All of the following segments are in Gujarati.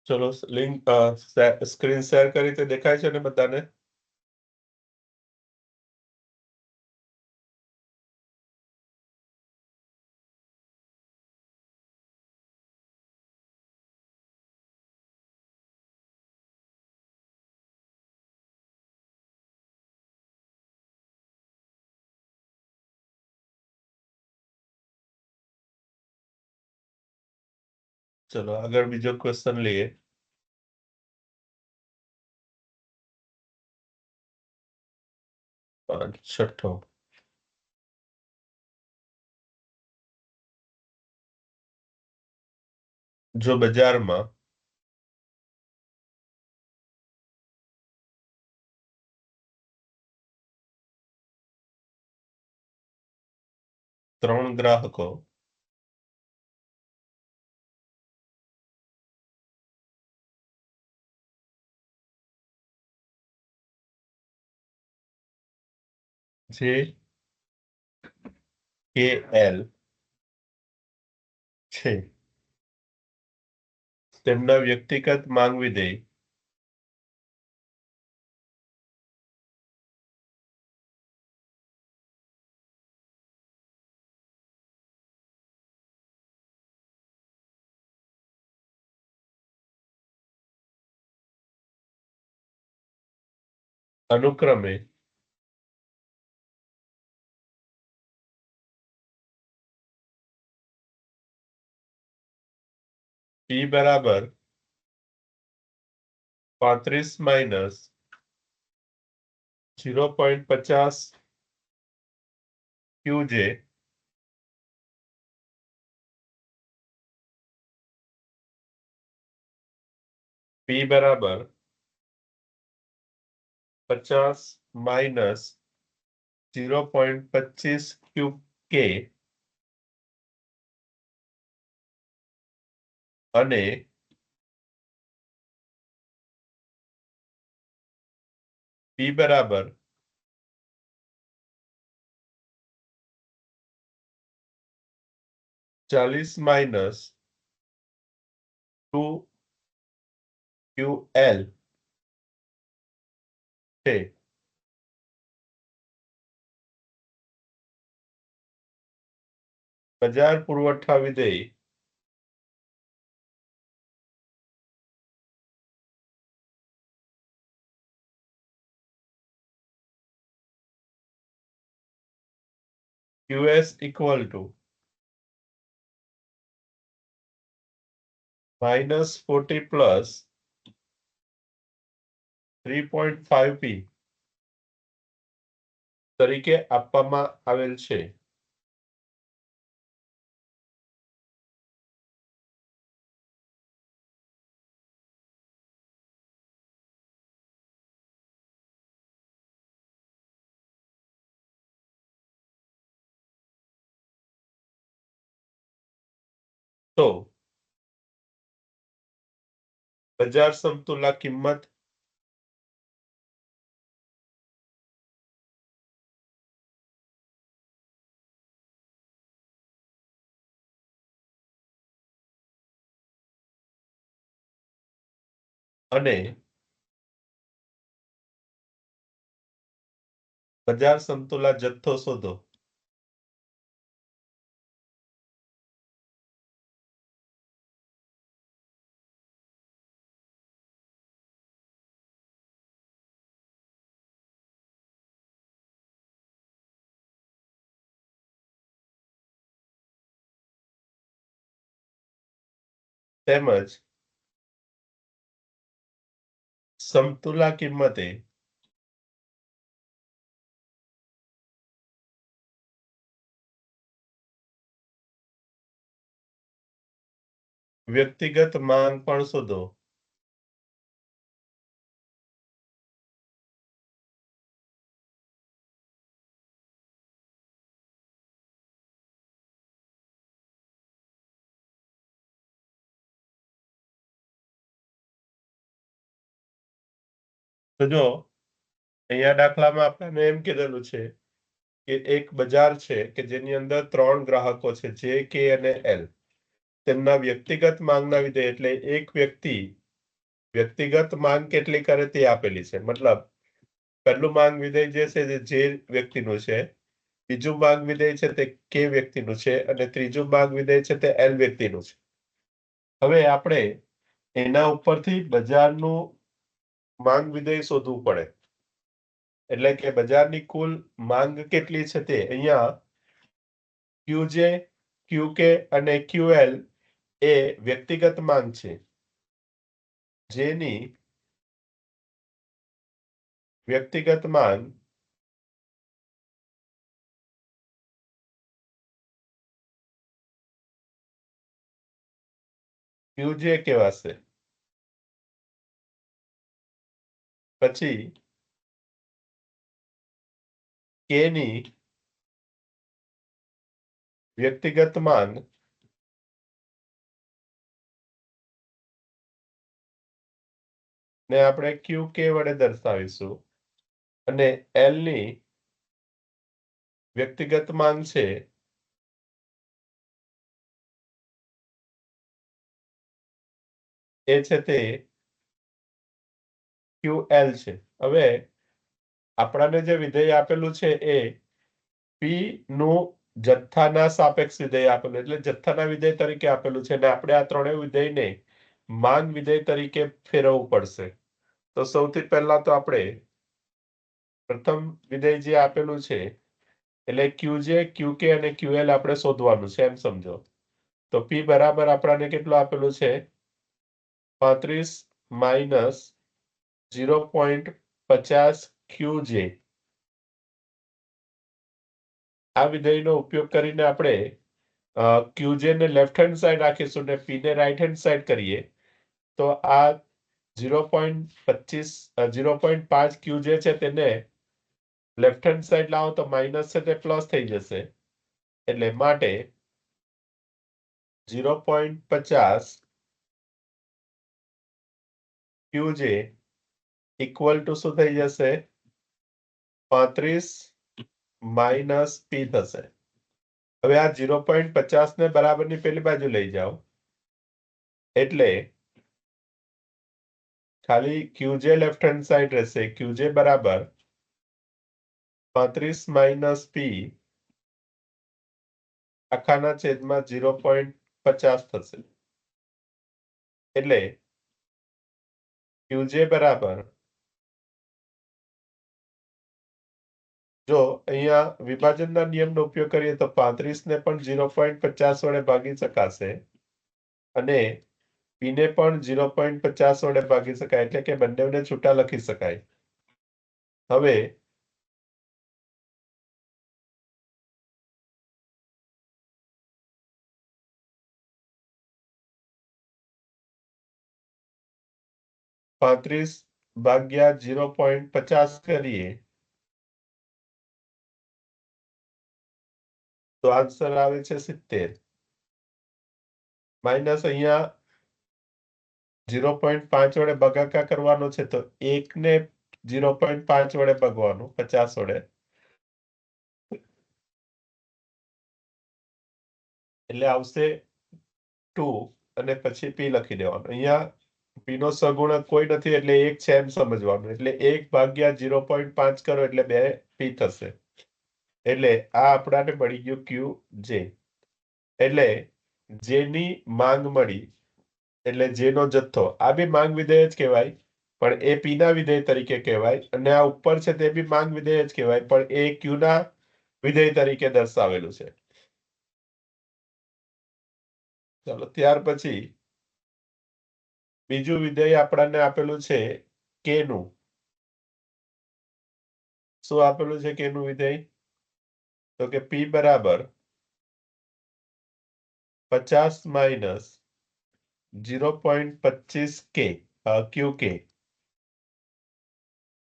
ચલો લિંક સ્ક્રીન શેર કરી તે દેખાય છે ને બધાને? ચલો આગળ બીજો ક્વેશ્ચન લઈએ. છઠ્ઠો. જો બજારમાં ત્રણ ગ્રાહકો જે કે એલ છે તેમના વ્યક્તિગત માંગ વિધેય અનુક્રમે P બરાબર 35 - 0.50 QJ P બરાબર 50 - 0.25 QK અને P બરાબર 40 - 2 QL છે. બજાર પુરવઠા વિધેય QS equal to -40 plus 3.5 P તરીકે આપવામાં આવેલ છે. તો બજાર સમતુલા કિંમત અને બજાર સમતુલા જથ્થો શોધો. તેમજ સમતુલા કિંમતે વ્યક્તિગત માંગ પણ શોધો. તો જો અહીંયા દાખલામાં આપણને એમ કીધેલું છે કે એક બજાર છે કે જેની અંદર ત્રણ ગ્રાહકો છે જે કે અને એલ તેમના વ્યક્તિગત માંગના વિધેય એટલે એક વ્યક્તિ વ્યક્તિગત માંગ કેટલી કરે તે આપેલી છે. મતલબ પહેલું માંગ વિધેય જે છે જે વ્યક્તિનું છે, બીજું માંગ વિધેય છે તે કે વ્યક્તિનું છે અને ત્રીજું માંગ વિધેય છે તે એલ વ્યક્તિનું છે. હવે આપણે એના ઉપરથી બજારનું માંગ વિધેય શોધવું પડે. એટલે કે બજારની કુલ માંગ કેટલી છે તે અહીંયા QJ, QK અને QL એ વ્યક્તિગત માંગ છે, જેની વ્યક્તિગત માંગ QJ કહેવાશે. પછી K ની વ્યક્તિગત માંગ ને આપણે QK વડે દર્શાવીશું અને L ની વ્યક્તિગત માંગ છે એ છે તે QL છે. હવે આપણને જે વિધેય આપેલું છે એ P નું જથ્થાના સાપેક્ષ વિધેય આપેલું, એટલે જથ્થાના વિધેય તરીકે આપેલું છે અને આપણે આ ત્રણેય વિધેયને માંગ વિધેય તરીકે ફેરવવું પડશે. તો સૌથી પહેલા તો આપણે પ્રથમ વિધેય જે આપેલું છે એટલે QJ, QK અને QL આપણે શોધવાનું છે એમ સમજો. તો P બરાબર આપણને કેટલું આપેલું છે 35 માઇનસ 0.50 QJ. આ વિધેયનો ઉપયોગ કરીને આપણે QJ ને લેફ્ટ હેન્ડ સાઈડ રાખીશું ને P ને રાઈટ હેન્ડ સાઈડ કરીએ તો આ 0.5 QJ છે તેને લેફ્ટ હેન્ડ સાઈડ લાવો તો માઇનસ છે તે પ્લસ થઈ જશે. એટલે માટે 0.50 QJ ઇક્વલ ટુ શું થઈ જશે 35 માઇનસ P થશે. હવે આ 0.50 ને બરાબરની પેલી બાજુ લઈ જાઓ એટલે ખાલી QJ લેફ્ટ હેન્ડ સાઈડ રહેશે. QJ બરાબર 35 માઇનસ P આખાના છેદમાં 0.50 થશે. એટલે QJ બરાબર, જો અહીંયા વિભાજનના નિયમનો ઉપયોગ કરીએ તો 35 ને પણ 0.50 વડે ભાગી શકાશે અને P ને પણ 0.50 વડે ભાગી શકાય, એટલે કે બંનેને છૂટા લખી શકાય. હવે પાંત્રીસ ભાગ્યા 0.50 કરીએ તો આન્સર આવે છે 70. માઇનસ અહીંયા 0.5 વડે ભાગાકાર કરવાનો છે તો 1 ને 0.5 વડે ભાગવાનું 50 વડે, એટલે આવશે 2 અને પછી P લખી દેવાનું. અહીંયા P નો સગુણક કોઈ નથી એટલે 1 છે એમ સમજવાનું. એટલે 1 ભાગ્યા 0.5 કરો એટલે 2 P થશે. એટલે આ આપણાને મળી ગયું QJ. એટલે જેની માંગ મળી એટલે જેનો જથ્થો, આ બી માંગ વિધેય જ કહેવાય પણ એ P ના વિધેય તરીકે કહેવાય અને આ ઉપર છે તે બી માંગ વિધેય જ કહેવાય પણ એ Q ના વિધેય તરીકે દર્શાવેલું છે. ચાલો ત્યાર પછી બીજું વિધેય આપણને આપેલું છે K નું. શું આપેલું છે K નું વિધેય? તો કે P બરાબર 50 માઇનસ 0.25 QK.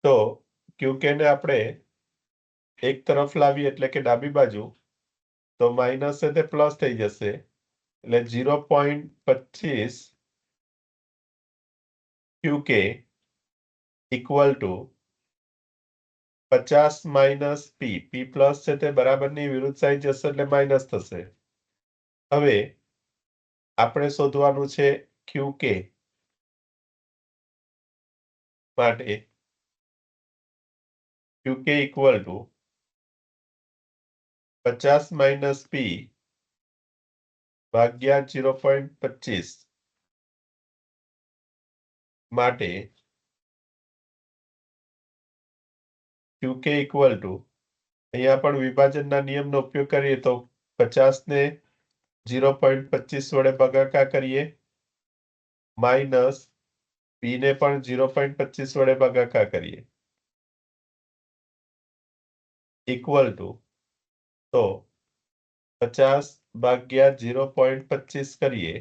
તો QK ને આપણે એક તરફ લાવીએ એટલે કે ડાબી બાજુ તો માઇનસ છે તે પ્લસ થઈ જશે એટલે 0.25 QK equal to 50 minus P plus છે તે બરાબરની વિરુદ્ધ સાઈડ જશે એટલે માઇનસ થશે. હવે આપણે શોધવાનું છે QK. માટે QK equal to 50 minus p ભાગ્યા 0.25 માટે QK ઇક્વલ ટુ અહીંયા પણ વિભાજનના નિયમનો ઉપયોગ કરીએ તો 50 ને 0.25 વડે ભાગાકાર કરીએ માઇનસ પી ને પણ 0.25 વડે ભાગાકાર કરીએ ઇક્વલ ટુ તો 50 ભાગ્યા 0.25 કરીએ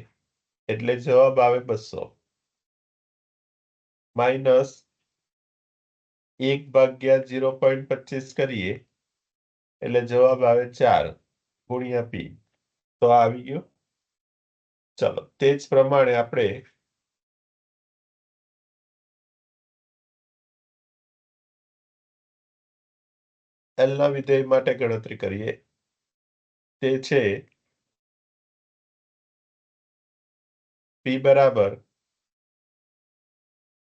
એટલે જવાબ આવે 200 માઇનસ 1 ભાગ્યા 0.25 કરીએ એટલે જવાબ આવે 4 ગુણ્યા પી તો આ આવી ગયો ચલો તે જ પ્રમાણે આપણે L ના વિધેય માટે ગણતરી કરીએ તે છે P બરાબર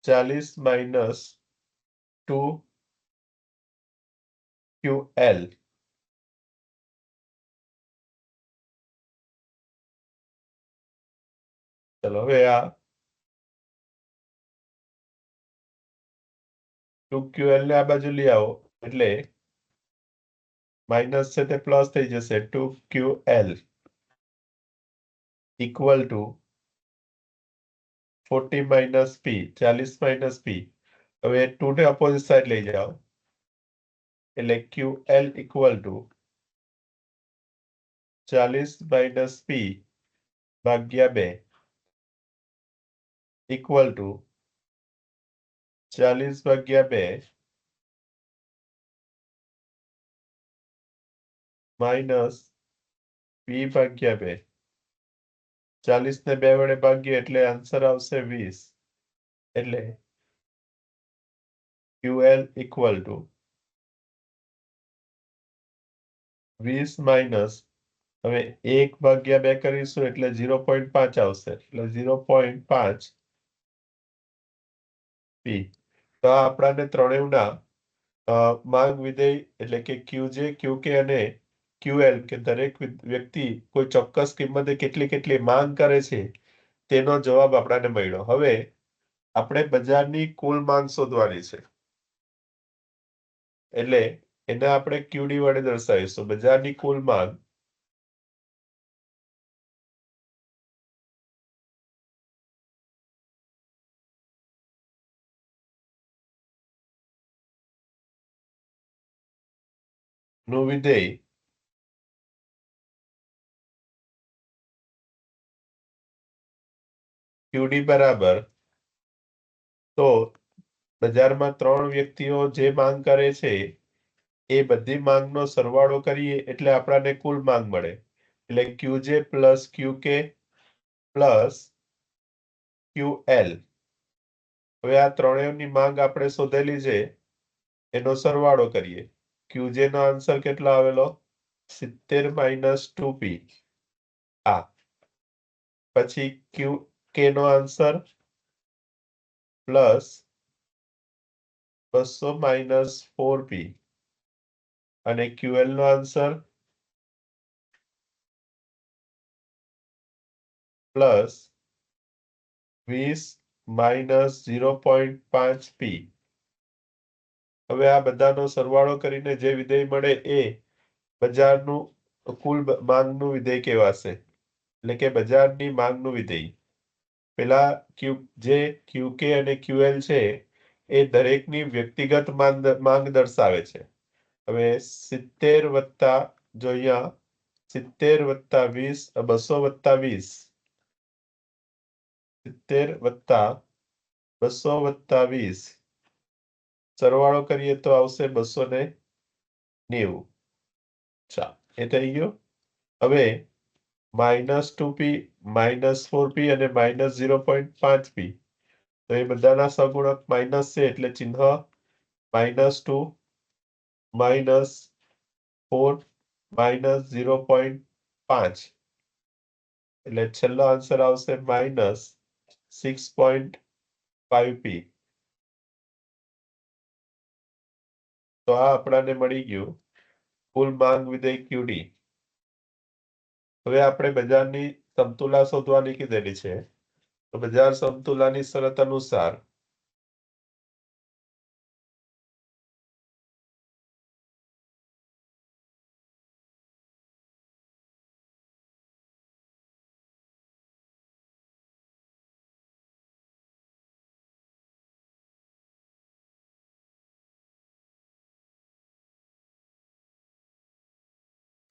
40 માઇનસ 2QL ચલો હવે આ 2QL ને આ બાજુ લઈ આવો એટલે માઇનસ છે તે પ્લસ થઈ જશે 2QL equal to 40 minus p 40 minus p હવે 2 ને અપોઝિટ સાઈડ લઈ જાઓ એટલે QL equal to 40 minus p ભાગ્યા 2 ઇક્વલ ટુ 40 ભાગ્યા 2 માઇનસ પી ભાગ્યા 2 40 ને 2 વડે ભાગીએ એટલે આન્સર આવશે 20 એટલે QL ઇક્વલ ટુ 20 માઇનસ હવે 1 ભાગ્યા 2 કરીશું એટલે 0.5 આવશે એટલે 0.5 પી તો આ આપણાને ત્રણેયના માંગ વિધેય એટલે કે QJ QK અને QL કે દરેક વ્યક્તિ કોઈ ચોક્કસ કિંમતે કેટલી માંગ કરે છે તેનો જવાબ આપણાને મળ્યો હવે આપણે બજારની કુલ માંગ શોધવાની છે એટલે એને આપણે QD વડે દર્શાવીશું બજારની કુલ માંગ નું વિધેય QD બરાબર તો બજારમાં 3 વ્યક્તિઓ જે માંગ કરે છે એ બધી માંગનો સરવાળો કરીએ એટલે આપણને કુલ માંગ મળે એટલે QJ plus QK plus QL હવે આ ત્રણેયની માંગ આપણે શોધેલી છે એનો સરવાળો કરીએ QJ નો આન્સર કેટલો આવેલો 70 માઇનસ 2P આ પછી QK નો આન્સર પ્લસ 200 માઇનસ 4P અને QL નો આન્સર પ્લસ 20 માઇનસ 0.5P હવે આ બધાનો સરવાળો કરીને જે વિધેય મળે એ બજારનું કુલ માંગનું વિધેય કહેવાશે એટલે કે બજારની માંગનું વિધેય પેલા જે QK અને QL છે એ દરેકની વ્યક્તિગત માંગ દર્શાવે છે હવે 70 વત્તા જો અહીંયા 70 વત્તા 20 200 વત્તા 20 70 વત્તા 200 વત્તા 20 સરવાળો કરીએ તો આવશે 290 ચાલો એ થઈ ગયો હવે માઇનસ 2P માઇનસ 4P અને માઇનસ 0.5P તો એ બધાના સહગુણક માઇનસ છે એટલે ચિહ્ન -2 -4 -0.5 એટલે છેલ્લો આન્સર આવશે -6.5P તો આ આપણાને મળી ગયું કુલ માંગ વિધેય QD. હવે આપણે બજારની સમતુલા શોધવાની કીધેલી છે. તો બજાર સમતુલાની શરત અનુસાર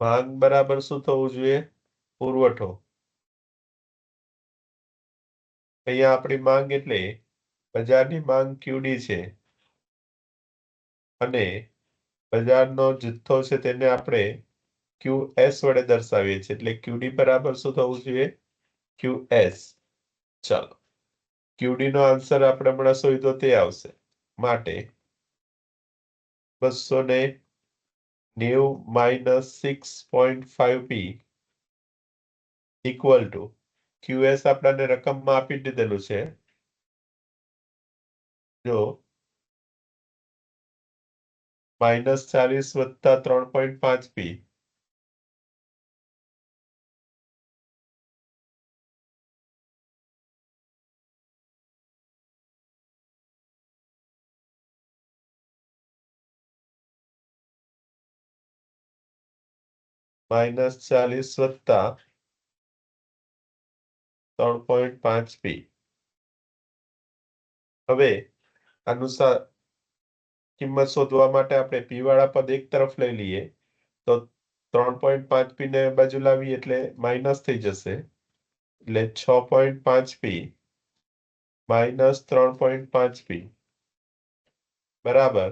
માંગ બરાબર શું થવું જોઈએ? પુરવઠો. અહીંયા આપણી માંગ એટલે બજારની માંગ QD છે અને બજારનો જથ્થો છે તેને આપણે QS વડે દર્શાવીએ છીએ. એટલે QD બરાબર શું થવું જોઈએ? QS. ચાલો, QD નો આન્સર આપણે હમણાં શોધ્યો તે આવશે. માટે 290 minus 6.5p equal to QS આપણને રકમમાં આપી દીધેલું છે. જો -40 વત્તા 3.5p -40 વત્તા 3.5p. હવે અનુસાર કિંમત શોધવા માટે આપણે p વાળા પદ એક તરફ લઈ લઈએ તો 3.5p ને બાજુ લાવીએ એટલે માઇનસ થઈ જશે. એટલે 6.5p માઇનસ 3.5p બરાબર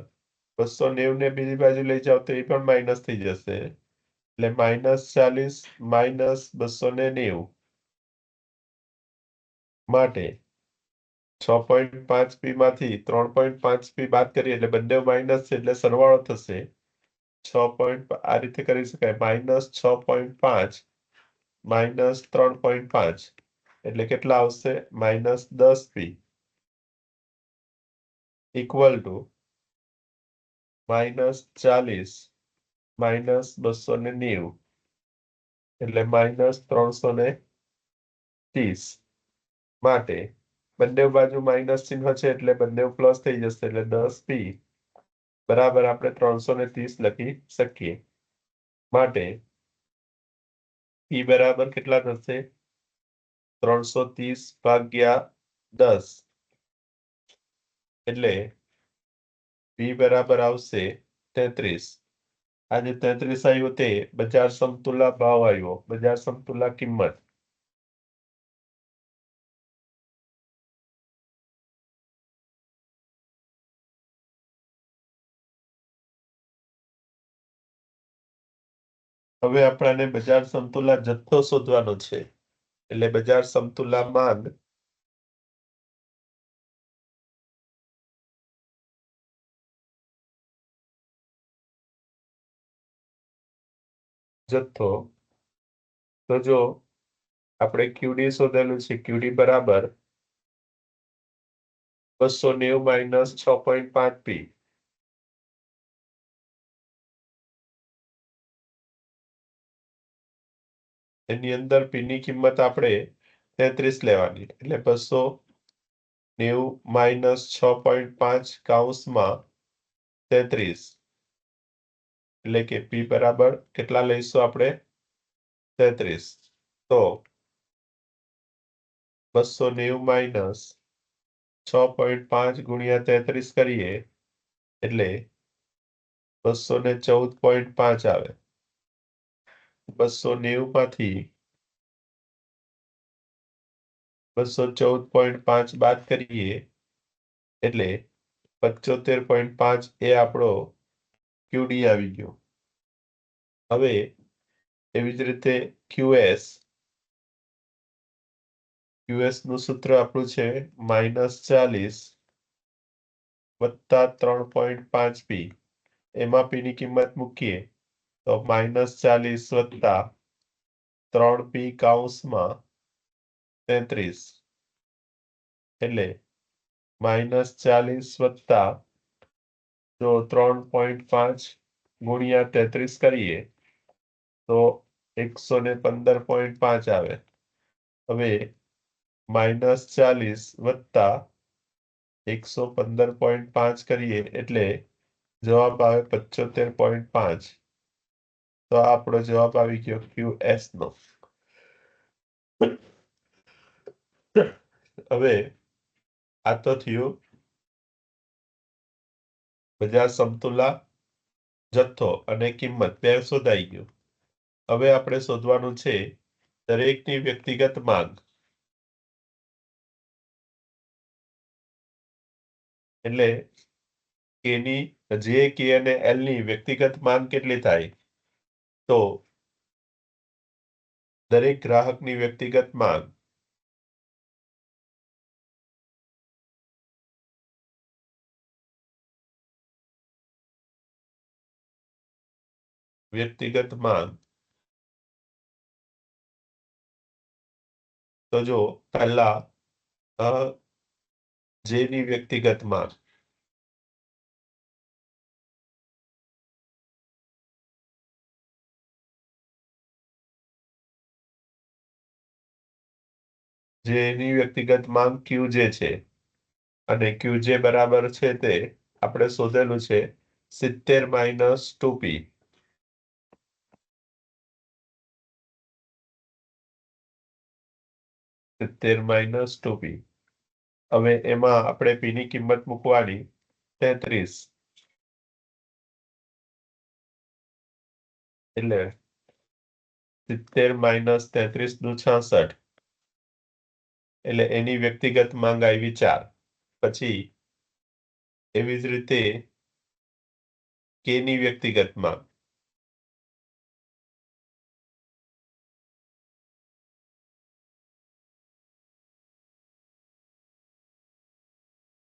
290 ને બીજી બાજુ લઈ જાવ તો એ પણ માઇનસ થઈ જશે. એટલે -40 માઇનસ 290 માટે 6.5p માંથી 3.5p બાદ કરીએ એટલે બંને માઇનસ છે એટલે સરવાળો થશે. 6. આ રીતે કરી શકાય. -6.5 માઇનસ 3.5 એટલે કેટલા આવશે? -10p ઇક્વલ ટુ -40 માઇનસ 290 એટલે -330 માટે બંને બાજુ માઇનસ ચિહ્ન છે એટલે બંને પ્લસ થઈ જશે. એટલે 10p બરાબર આપણે 330 લખી શકીએ. માટે p બરાબર કેટલા થશે? 330 ભાગ્યા 10 એટલે p બરાબર આવશે 33. આ જે 33 આવ્યું તે બજાર સમતુલા ભાવ આવ્યો, બજાર સમતુલા કિંમત. હવે આપણને બજાર સમતુલા જથ્થો શોધવાનો છે. એટલે બજાર સમતુલા માંગ જથ્થો. તો જો આપણે QD શોધેલું છે, QD બરાબર 290 માઇનસ 6.5p એની અંદર p ની કિંમત આપણે 33 લેવાની. એટલે 290 માઇનસ 6.5 કૌંસમાં 33 એટલે કે p બરાબર કેટલા લઈશું આપણે? 33. તો 290 માઇનસ 6.5 ગુણ્યા 33 કરીએ એટલે 214.5 આવે. 290 માંથી 214.5 બાદ કરીએ એટલે 75.5 એ આપણો QD આવી ગયો. હવે એવી જ રીતે QS નું સૂત્ર આપણું છે -40 વત્તા 3.5p. એમાં p ની કિંમત મૂકીએ તો -40 વત્તા 3p કૌંસમાં 33 એટલે -40 વત્તા જો 3.5 ગુણ્યા 33 કરીએ તો 115.5 આવે. હવે -40 વત્તા 115.5 કરીએ એટલે જવાબ આવે 75.5. તો આ આપણો જવાબ આવી ગયો QS નો. હવે આ તો થયું બજાર સમતુલા, જથ્થો અને કિંમત બે શોધાઈ ગયું. હવે આપણે શોધવાનું છે દરેકની વ્યક્તિગત માંગ. એટલે જે કે અને એલ ની વ્યક્તિગત માંગ કેટલી થાય? તો દરેક ગ્રાહકની વ્યક્તિગત માંગ તો જો પહેલા જેની વ્યક્તિગત માંગ જેની વ્યક્તિગત માંગ QJ છે અને QJ બરાબર છે તે આપણે શોધેલું છે 70 - 2P. હવે એમાં આપણે P ની કિંમત મૂકવાની 33. એટલે 70 - 33 = 66. એટલે એની વ્યક્તિગત માંગ આવી 4. પછી એવી જ રીતે K ની વ્યક્તિગત માંગ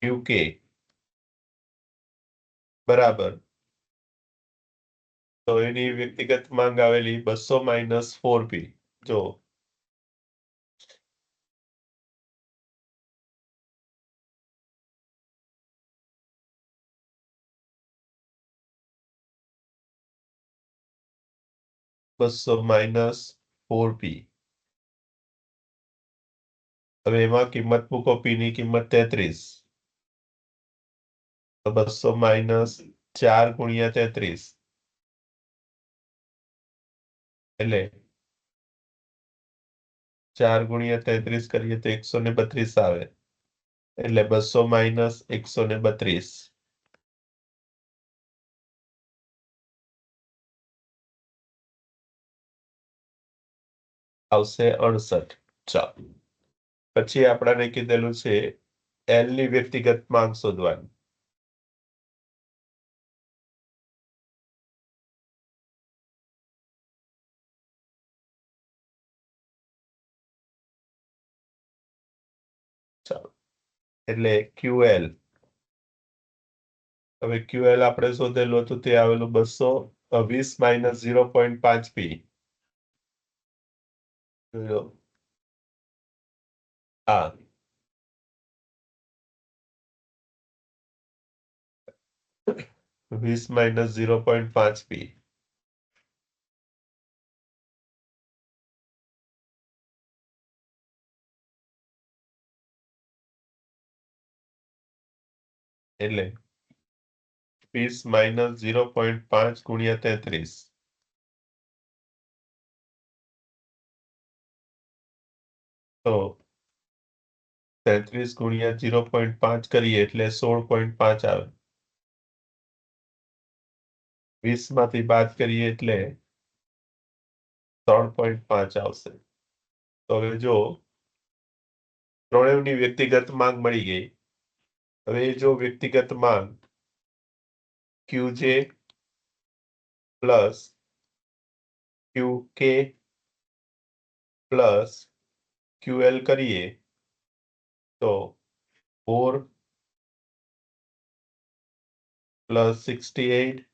QK બરાબર. તો એની વ્યક્તિગત માંગ આવેલી 200 - 4P. જો 200 - 4P. હવે એમાં કિંમત મૂકો P ની કિંમત 33. તો 200 - 4 ગુણ્યા 33 એટલે 4 ગુણ્યા 33 કરીએ તો 132 આવે. એટલે 200 - 132 આવશે 68. ચાલો. પછી આપણને કીધેલું છે L ની વ્યક્તિગત માંગ શોધવાની. ચાલો. એટલે QL. હવે QL આપણે શોધેલું હતું તે આવેલું 220 - 0.5P. હા 20 - 0.5P. એટલે 20 - 0.5 ગુણ્યા 33. તો 33 ગુણ્યા 0.5 કરીએ એટલે 16.5 આવે. 20 માંથી બાદ કરીએ એટલે 3.5 આવશે. તો હવે જો ત્રણેયની વ્યક્તિગત માંગ મળી ગઈ. હવે જો વ્યક્તિગત માંગ QJ plus QK plus QL કરીએ તો 4 પ્લસ 68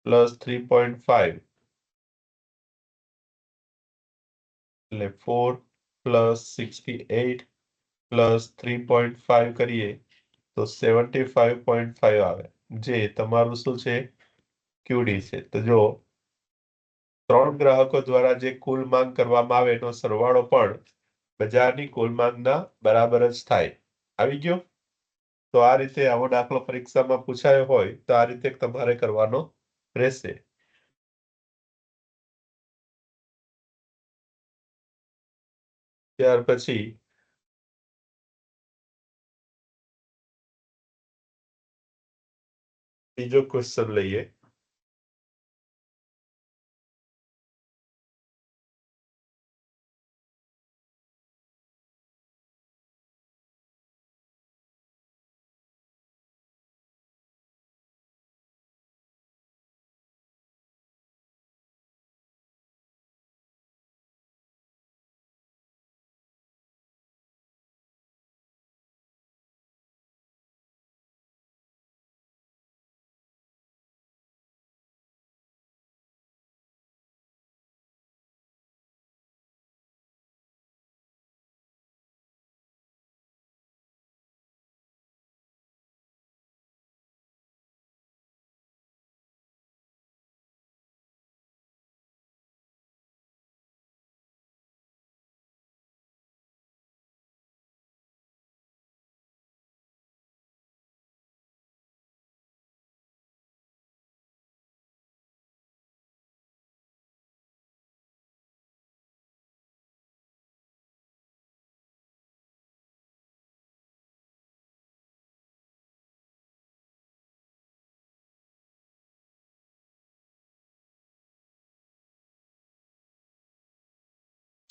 પ્લસ 3.5 એટલે 4 પ્લસ 68 પ્લસ 3.5 કરીએ તો 75.5 આવે. જે તમારું શું છે ક્યુડી છે. તો જો 3 ગ્રાહકો દ્વારા જે કુલ માંગ કરવામાં આવે એનો સરવાળો પણ બજારની કુલ માંગના બરાબર જ થાય. આવી ગયો? તો આ રીતે આવો દાખલો પરીક્ષામાં પૂછાયો હોય તો આ રીતે તમારે કરવાનો રહેશે. ત્યાર પછી બીજો ક્વેશ્ચન લઈએ.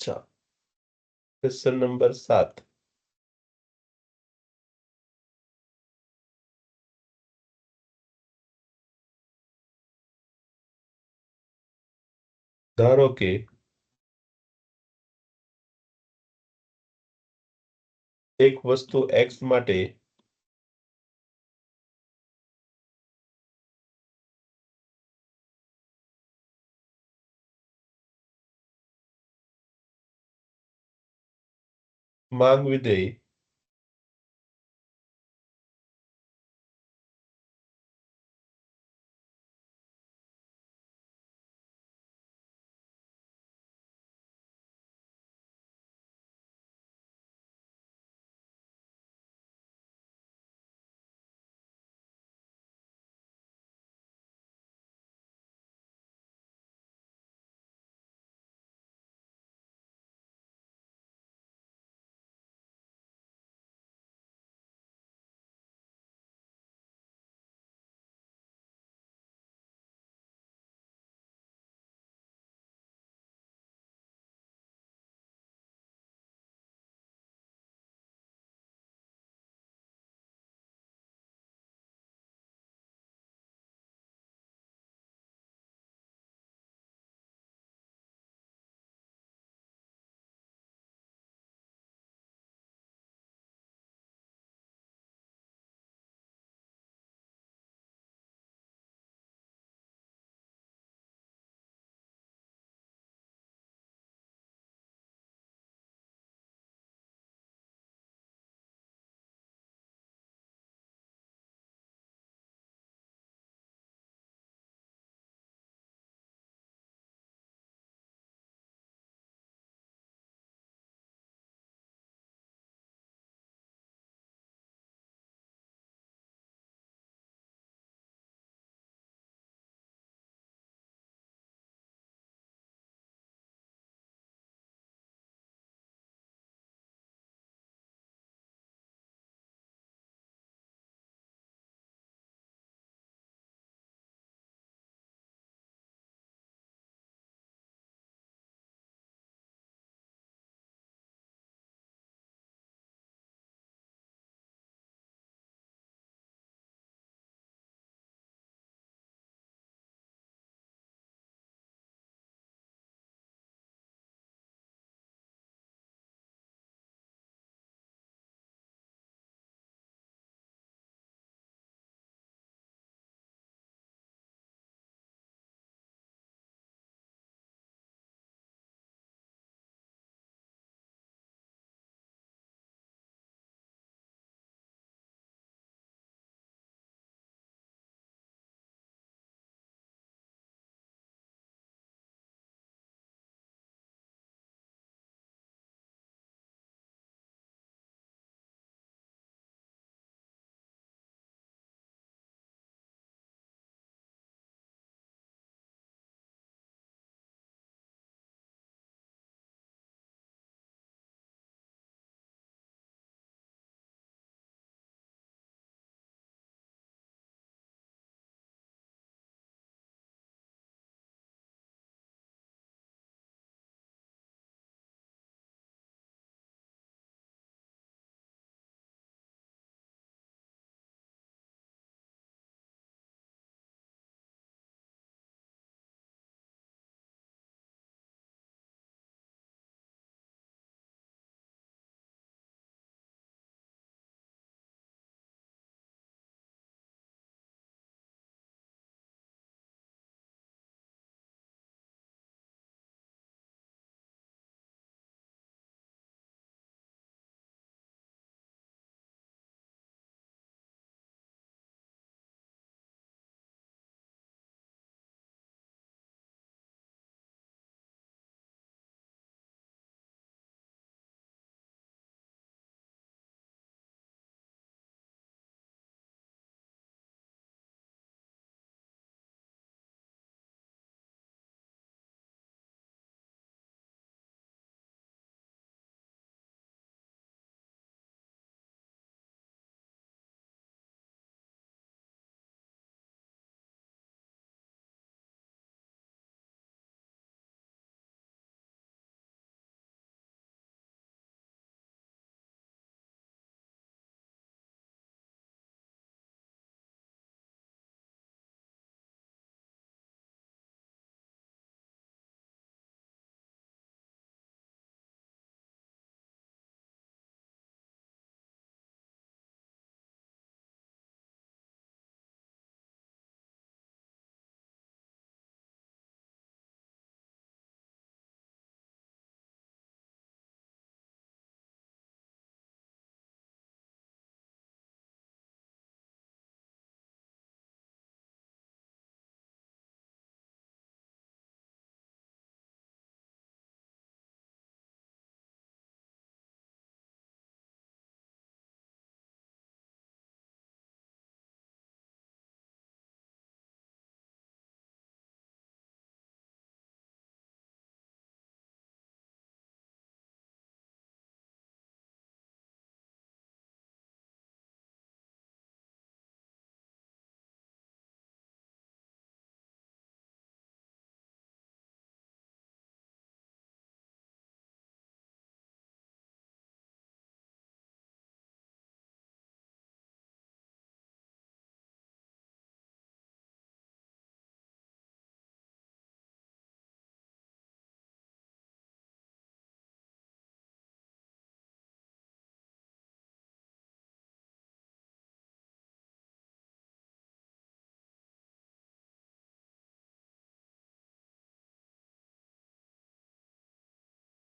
અચ્છા, ક્વેશ્ચન નંબર 7. ધારો કે એક વસ્તુ X માટે માંગ વિધેય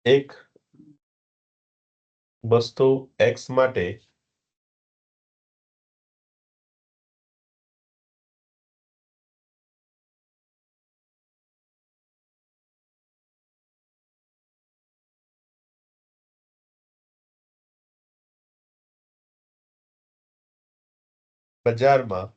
એક વસ્તુ x માટે બજારમાં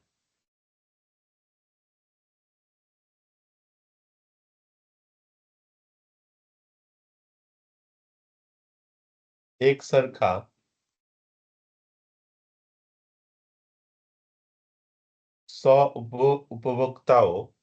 એક સરખા 100 ઉપભોક્તાઓ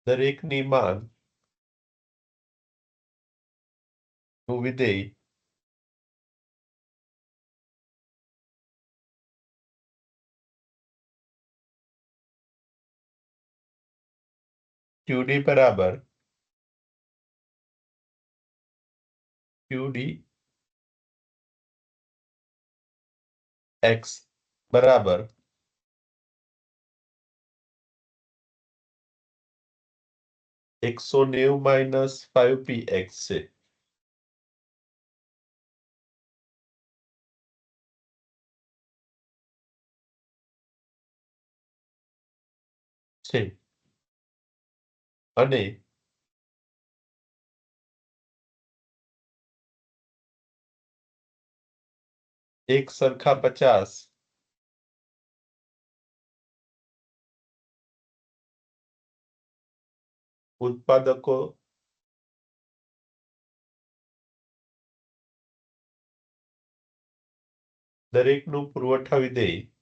દરેકની માંગ નું વિધેય QD બરાબર QD x બરાબર 190 માઇનસ 5px છે અને એક સરખા 50 ઉત્પાદકો દરેકનું પુરવઠા વિધેય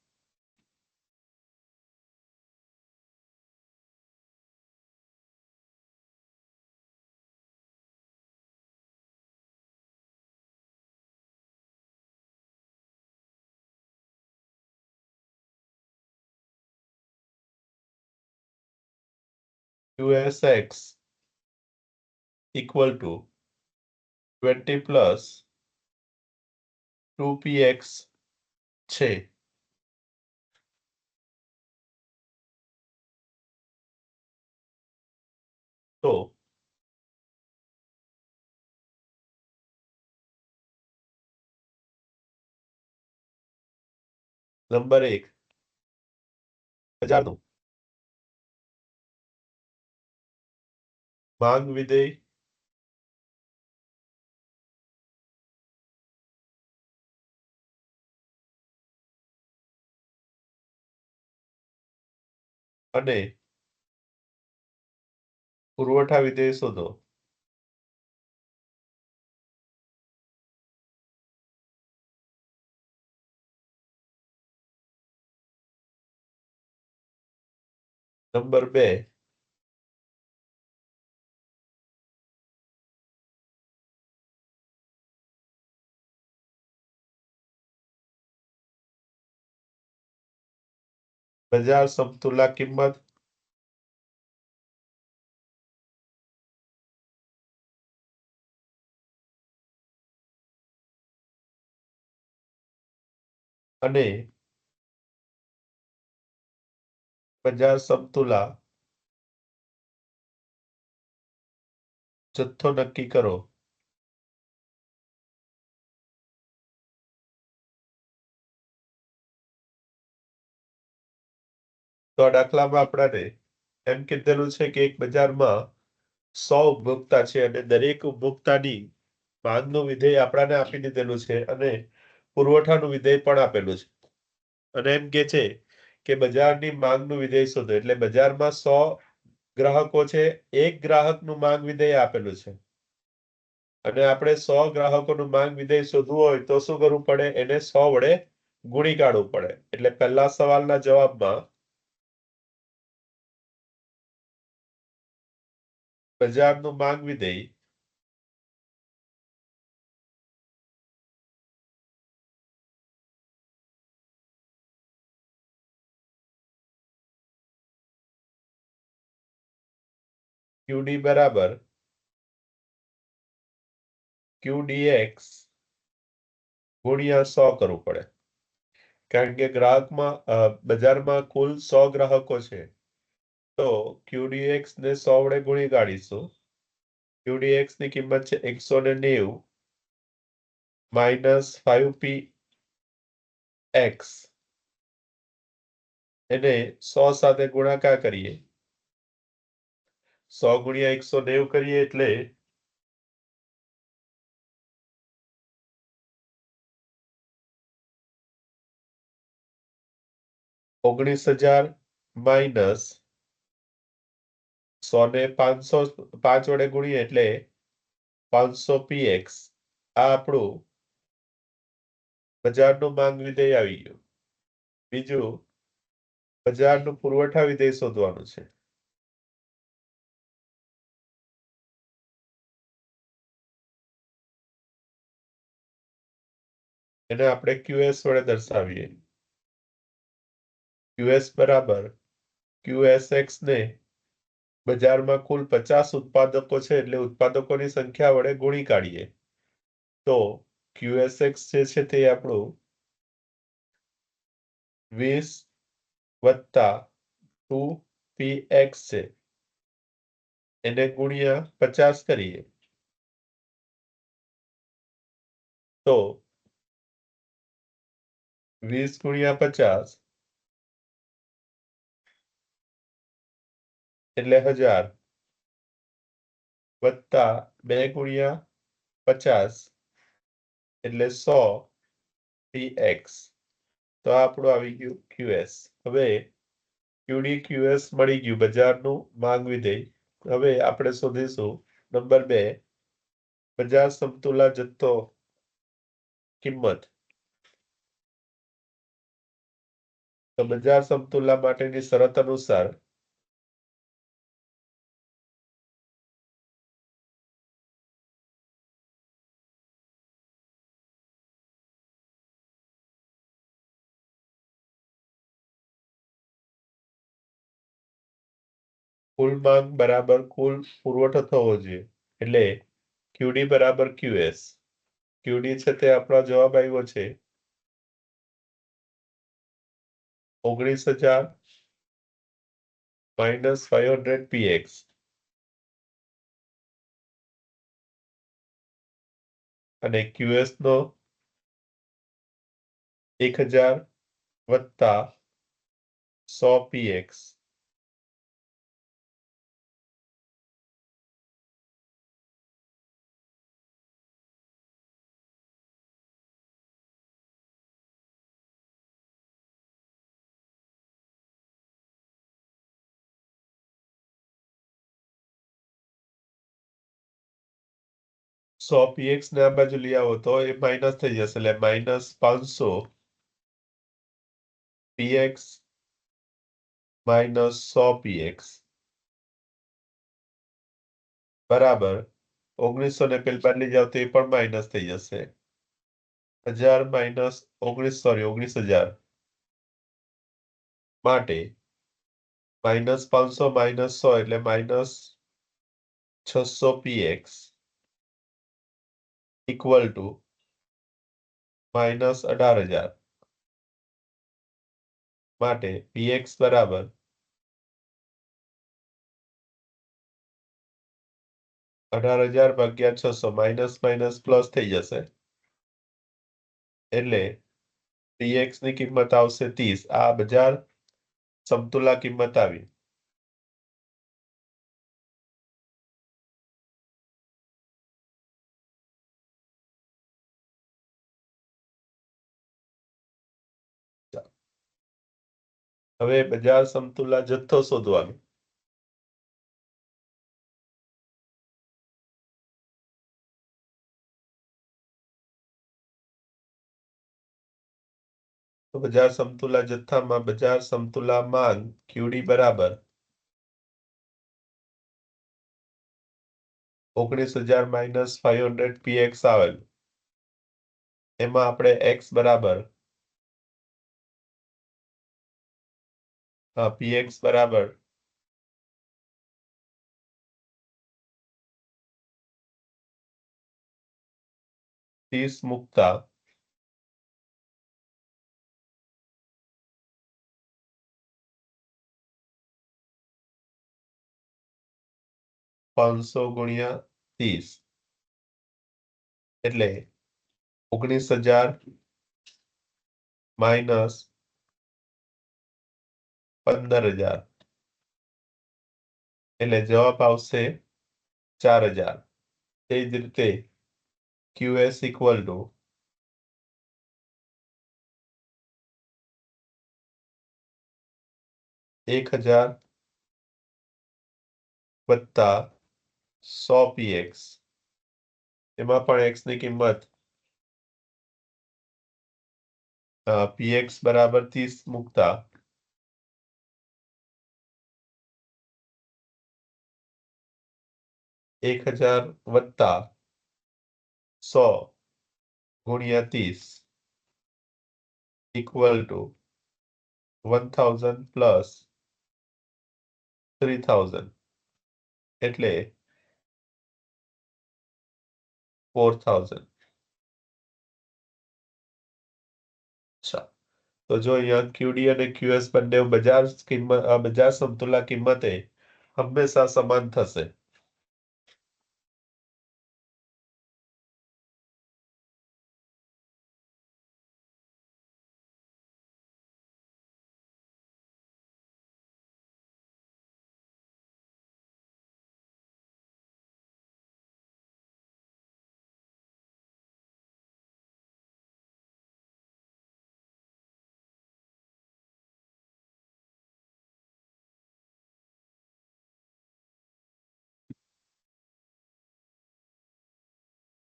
QSX equal to 20 plus 2px છે તો નંબર 1 બજારનું માંગ વિધેય અને પુરવઠા વિધેય શોધો નંબર 2 બજાર સમતુલા કિંમત અને બજાર સમતુલા જથ્થો નક્કી કરો તો આ દાખલામાં આપણાને એમ કીધેલું છે કે એક બજારમાં 100 ઉપભોક્તા છે અને દરેક ઉપભોક્તાની માંગનું વિધેય આપણાને આપી દીધેલું છે અને પુરવઠાનું વિધેય પણ આપેલું છે અને એમ કે છે કે બજારની માંગનું વિધેય શોધો એટલે બજારમાં 100 ગ્રાહકો છે એક ગ્રાહકનું માંગ વિધેય આપેલું છે અને આપણે 100 ગ્રાહકોનું માંગ વિધેય શોધવું હોય તો શું કરવું પડે એને 100 વડે ગુણી કાઢવું પડે એટલે પહેલા સવાલના જવાબમાં બજારનું માંગ વિધેય QD બરાબર QDX ગુણ્યા 100 કરવું પડે, કારણ કે બજારમાં કુલ 100 ગ્રાહકો છે, તો QDX ને 100 વડે ગુણી કાઢીશું. QDX ની કિંમત છે 190 માઇનસ 5PX, એને 100 સાથે ગુણાકાર કરીએ, 100 ગુણ્યા 190 કરીએ એટલે 19,000 માઇનસ 100 ને 5 વડે ગુણીએ એટલે 500PX. આ આપણું બજારનું માંગ વિધેય આવી ગયું. બીજું બજારનું પુરવઠા વિધેય શોધવાનું છે. એને આપણે QS વડે દર્શાવીએ. QS બરાબર QSX ને બજારમાં કુલ 50 ઉત્પાદકો છે, એટલે ઉત્પાદકોની સંખ્યા વડે ગુણી કાઢીએ, તો QSX જે છે તે આપણું 20 વત્તા 2PX છે, એને ગુણ્યા 50 કરીએ તો 20 ગુણ્યા 50 એટલે 1000 વત્તા 2 ગુણ્યા 50 એટલે 100PX. તો આપણું આવી ગયું QS. હવે QD QS મળી ગયું, બજારનું માંગ વિધેય. હવે આપણે શોધીશું નંબર 2, બજાર સમતુલા જથ્થો કિંમત. તો બજાર સમતુલા માટેની શરત અનુસાર કુલ માંગ બરાબર કુલ પુરવઠો થવો જોઈએ, એટલે QD બરાબર QS. QD છે તે આપણો જવાબ આવ્યો છે 19,000 માઇનસ 500PX, અને QS નો 1000 વત્તા 100PX. સો PX ને આ બાજુ લઈ આવો તો એ માઇનસ થઈ જશે, એટલે માઇનસ 500PX માઇનસ 100PX બરાબર 1900 ને પેલ બાદ લઈ જાવ તો એ પણ માઇનસ થઈ જશે. 1000 માઇનસ 19,000 માટે માઇનસ 500 માઇનસ 100 એટલે minus 600PX equal to minus 18,000. માટે PX બરાબર 18,000 ભાગ્યા 600, માઇનસ માઇનસ પ્લસ થઈ જશે, એટલે PX ની કિંમત આવશે 30. આ બજાર સમતુલા કિંમત આવી. હવે બજાર સમતુલા જથ્થો શોધવાનો. તો બજાર સમતુલા જથ્થામાં બજાર સમતુલા માંગ QD બરાબર 19,000 માઇનસ 500PX આવેલ. એમાં આપણે X બરાબર PX બરાબર 30 મૂકતા 500 ગુણ્યા 30 એટલે 19,000 માઇનસ 15,000 એટલે જવાબ આવશે 4,000. તે જ રીતે QS ઇક્વલ ટુ 1,000 વત્તા 100 PX. એમાં પણ x ની કિંમત PX બરાબર 30 મૂકતા 1,000 વત્તા 100 ગુણ્યા 30 ઇક્વલ ટુ 1,000 પ્લસ 3,000 એટલે 4,000. અચ્છા, તો જો અહીંયા QD અને QS બંને બજાર સમતુલા કિંમતે હંમેશા સમાન થશે.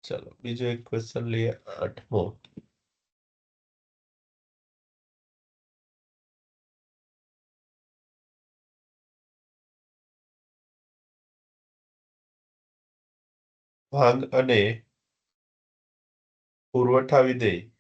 ચલો બીજો એક ક્વેશ્ચન લઈએ, 8મો. ભાંગ અને પુરવઠા વિધેય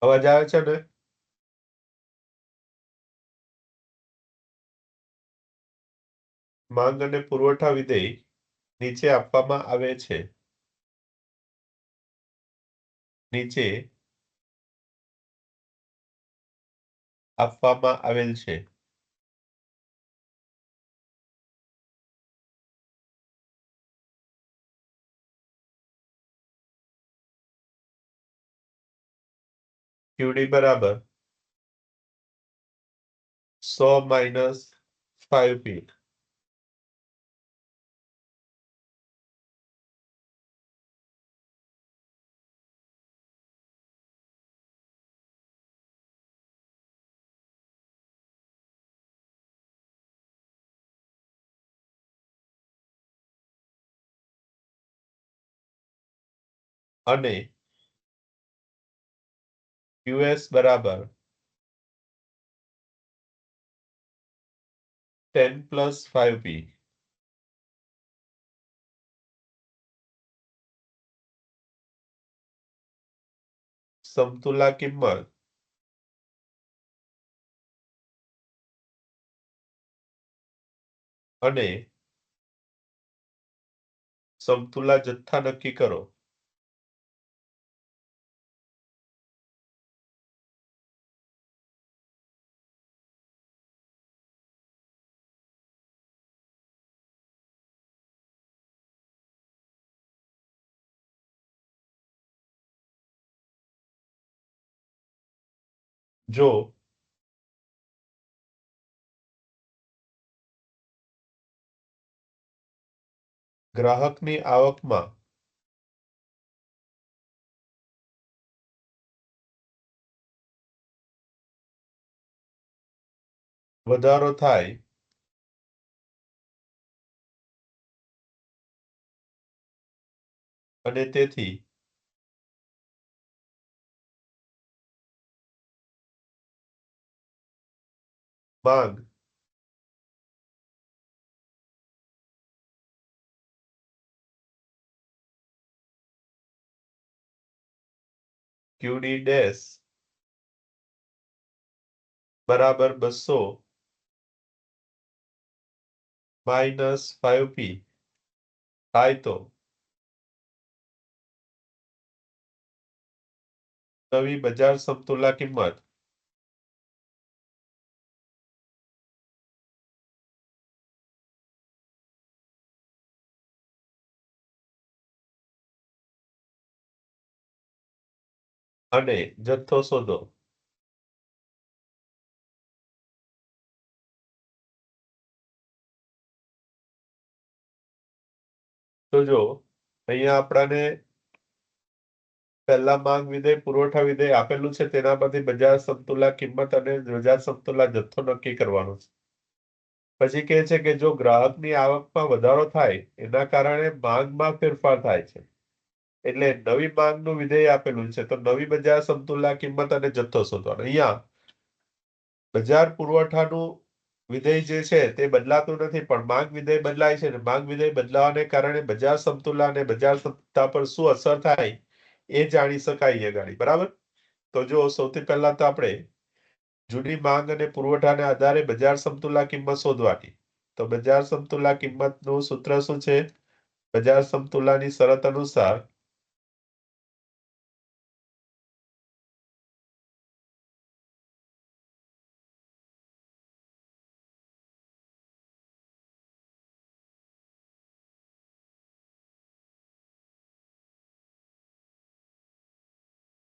અવાજ આવે છે ને? માંગ અને પુરવઠા વિધેય નીચે આપવામાં આવે છે. નીચે આપવામાં આવેલ છે. QD બરાબર 100 માઇનસ 5P. અને QS બરાબર 10 પ્લસ 5P. સમતુલા કિંમત અને સમતુલા જથ્થા નક્કી કરો. જો ગ્રાહકની આવકમાં વધારો થાય અને તેથી માંગ QD ડેશ બરાબર 200 માઇનસ 5P થાય તો નવી બજાર સમતુલા કિંમત અને જથ્થો શોધો. તો જો અહીંયા આપણાને પહેલા માંગ વિધેય પુરવઠા વિધેય આપેલું છે તેના પરથી બજાર સમતુલા કિંમત અને બજાર સમતુલા જથ્થો નક્કી કરવાનો છે. પછી કહે છે કે જો ગ્રાહકની આવકમાં વધારો થાય એના કારણે માંગમાં ફેરફાર થાય છે. એટલે નવી માંગનું વિધેય આપેલું છે તો નવી બજાર સમતુલા કિંમત અને જથ્થો શોધવાનો. અહીંયા બજાર પુરવઠાનું વિધેય જે છે તે બદલાતું નથી પણ માંગ વિધેય બદલાય છે. માંગ વિધેય બદલાવાને કારણે બજાર સમતુલા અને બજાર સમતુલા પર શું અસર થાય એ જાણી શકાય અહીંયા ગાડી. બરાબર? તો જો સૌથી પહેલા તો આપણે જૂની માંગ અને પુરવઠાના આધારે બજાર સમતુલા કિંમત શોધવાની. તો બજાર સમતુલા કિંમતનું સૂત્ર શું છે? બજાર સમતુલાની શરત અનુસાર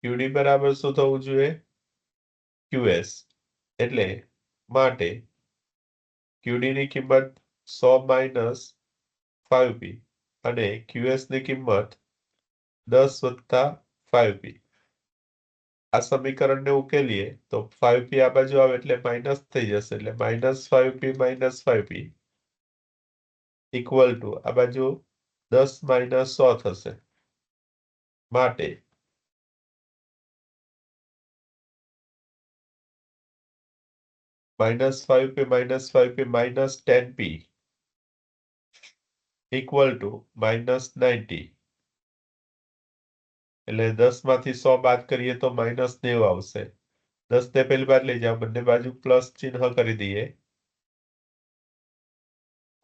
QD બરાબર શું થવું જોઈએ? QS. એટલે માટે QD ની કિંમત 100 માઇનસ 5P અને QS ની કિંમત 10 વત્તા 5P. આ સમીકરણને ઉકેલીએ તો 5P આ બાજુ આવે એટલે માઇનસ થઈ જશે. એટલે માઇનસ 5P ઇક્વલ ટુ આ બાજુ 10 માઇનસ 100 થશે. માટે minus 5P minus 10P equal to minus 90. એટલે 10 માંથી 100 બાદ કરીએ તો -90 આવશે. 10 ને પેલી બાદ લઈ જાઓ, બંને બાજુ પ્લસ ચિહ્ન કરી દઈએ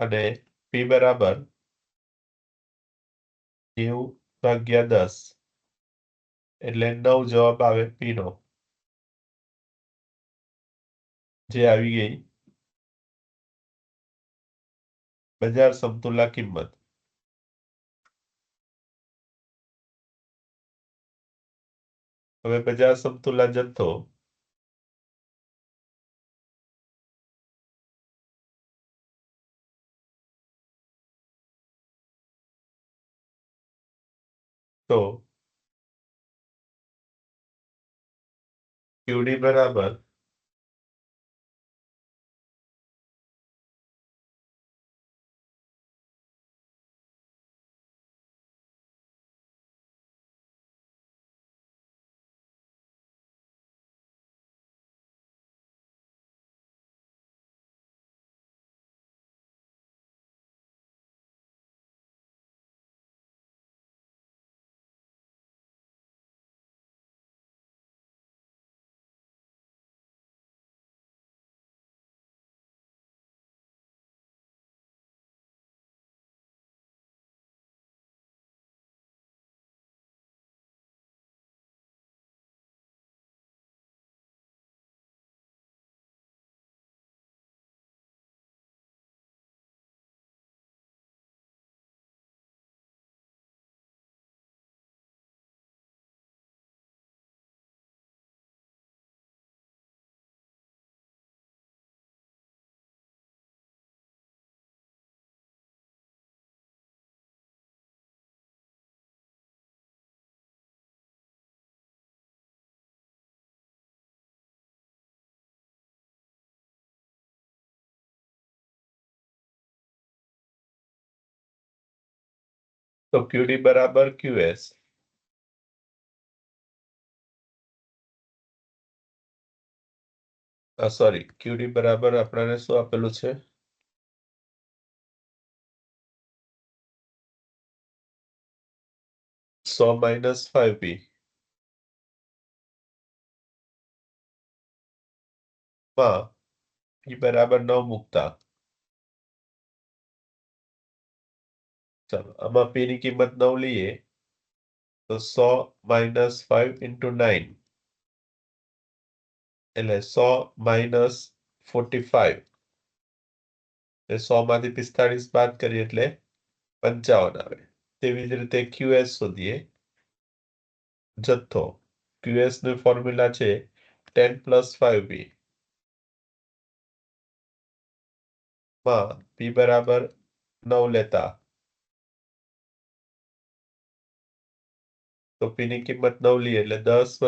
અને P બરાબર 90/10 એટલે 9 જવાબ આવે P નો, જે આવી ગઈ બજાર સમતુલા કિંમત. હવે બજાર સમતુલા જથ્થો તો QD બરાબર તો QD બરાબર QS. સોરી, QD બરાબર આપણને શું આપેલું છે? 100 - 5P. માં P બરાબર 9 મૂકતા, ચાલો આમાં P ની કિંમત 9 લઈએ તો 100 - 5 × 9 એટલે 100 - 45. 100 માંથી 45 બાદ કરીએ એટલે 55 આવે. તેવી જ રીતે QS શોધીએ. જથ્થો QS નું ફોર્મ્યુલા છે 10 + 5P. માં P બરાબર 9 લેતા તો P ની કિંમત 9 લઈએ એટલે 10 +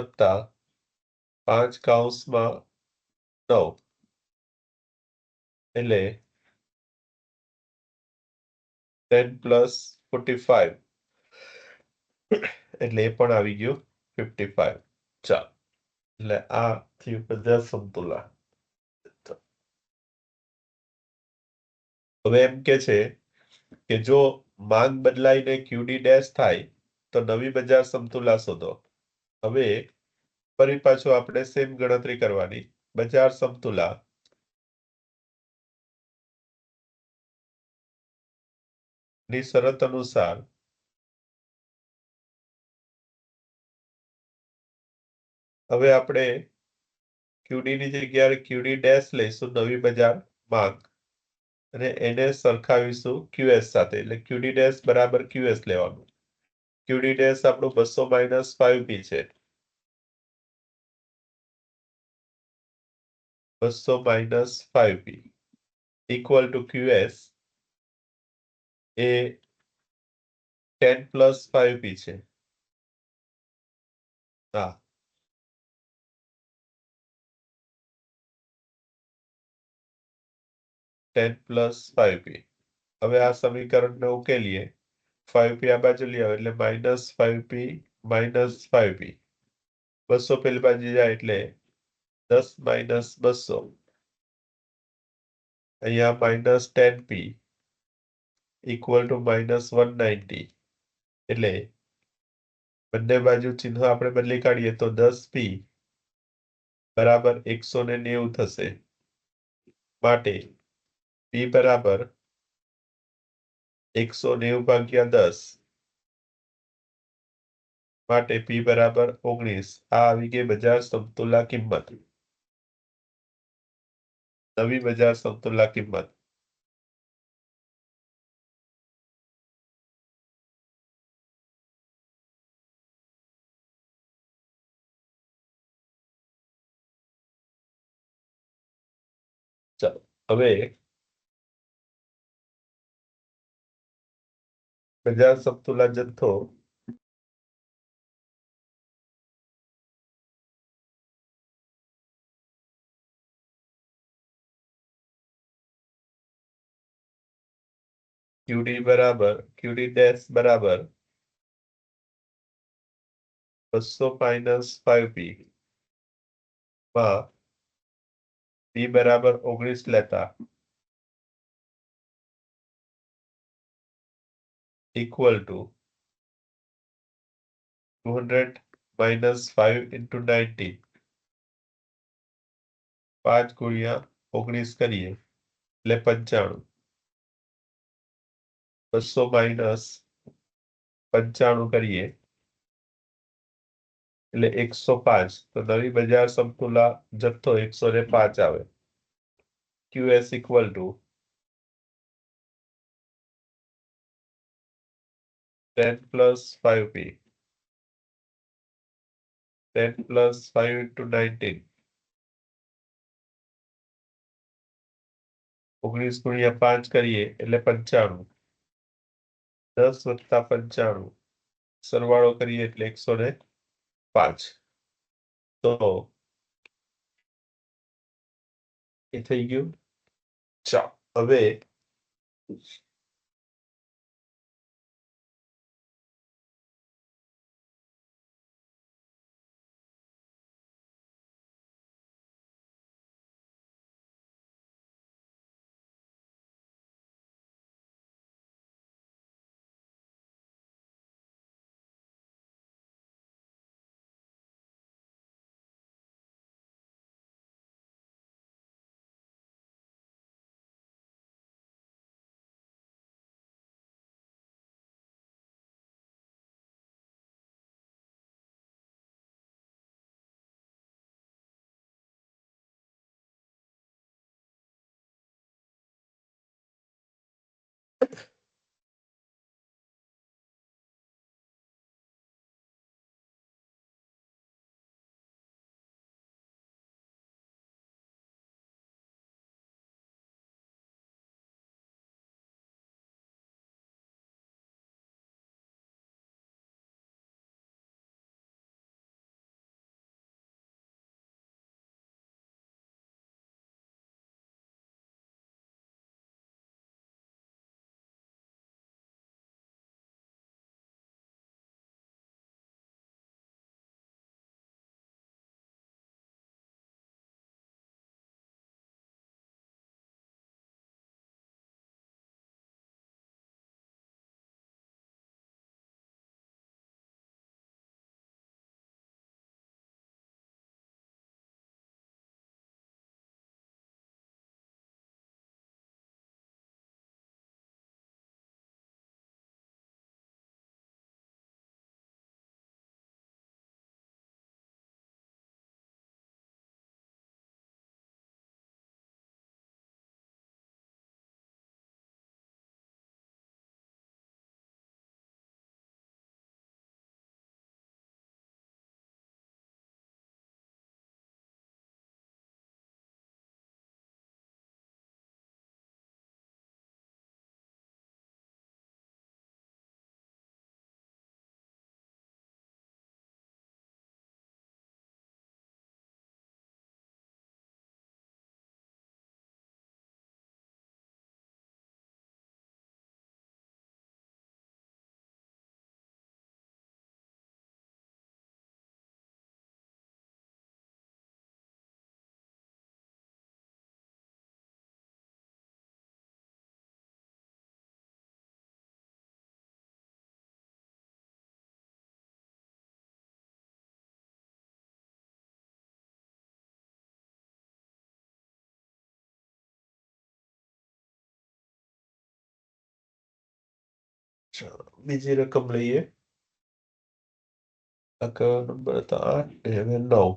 5 કૌંસમાં 9 એટલે 10 + 45 એટલે એ પણ આવી ગયું 55. ચાલો, એટલે આ થયું બજાર સમતુલા. હવે એમ કે છે કે જો માંગ બદલાઈને QD ડેશ થાય તો નવી બજાર સમતુલા શોધો. હવે ફરી પાછું આપણે સેમ ગણતરી કરવાની. બજાર સમતુલા ની શરત અનુસાર હવે આપણે QD ની જગ્યાએ QD ડેશ લઈશું, નવી બજાર માંગ, અને એને સરખાવીશું QS સાથે. એટલે QD ડેશ બરાબર QS લેવાનું. QD ડેશ આપણું 200 - 5P છે. 200 - 5P equal to QS A 10 + 5P છે. હા, 10 + 5P. હવે આ સમીકરણને ઉકેલીએ. 5P આ બાજુ લઈ આવે એટલે -5P - 5P. 200 પેલી બાજુ જાય એટલે 10 - 200. અહીંયા -10P ઇક્વલ ટુ -190. એટલે બંને બાજુ ચિહ્ન આપણે બદલી કાઢીએ તો 10p બરાબર 190 થશે. માટે p બરાબર 190 ભાગ્યા 10 માટે p બરાબર 19. આ આવી ગઈ બજાર સમતુલા કિંમત. નવી બજાર સમતુલા કિંમત. ચાલો હવે બજાર સમતુલા જથ્થો QD ડેશ બરાબર 200 માઇનસ 5p માં p બરાબર 19 લેતા ઇક્વલ ટુ 200 માઇનસ 5 into 90 5 ગુણ્યા 19 કરીએ એટલે 95. 200 માઇનસ 95 કરીએ એટલે 105. તો નવી બજાર સમતુલા જથ્થો 105 આવે. QS equal to 10 plus 5p 10 plus 5 into 19 19 ગુણ્યા 5 કરીએ એટલે 95. 10 વત્તા 95 સરવાળો કરીએ એટલે 105. તો એ થઈ ગયું. ચાલો હવે ચાલો બીજી રકમ લઈએ. આ કયો નંબર હતો? 8 ને હવે 9.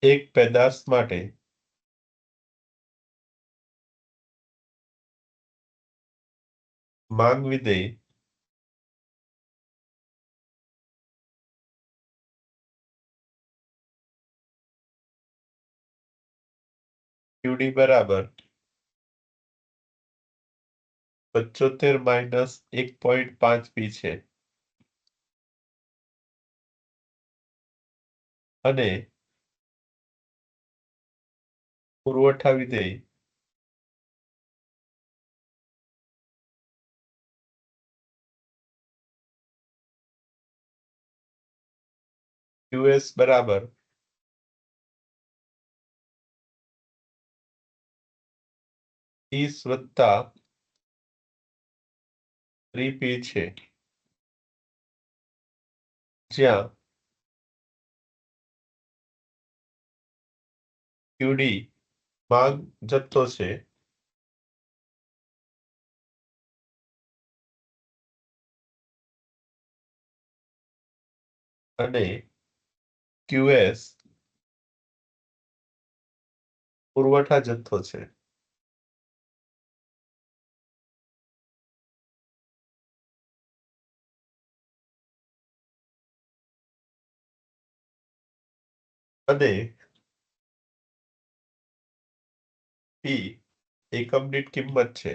એક પેદાશ માટે માંગ વિધેય QD બરાબર 75 - 1.5 p છે. અને પુરવઠા વિધેય QS બરાબર 30 + 3p છે. જ્યાં QD માંગ જથ્થો છે અને QS પુરવઠા જથ્થો છે. અને P એકમ દીઠ કિંમત છે.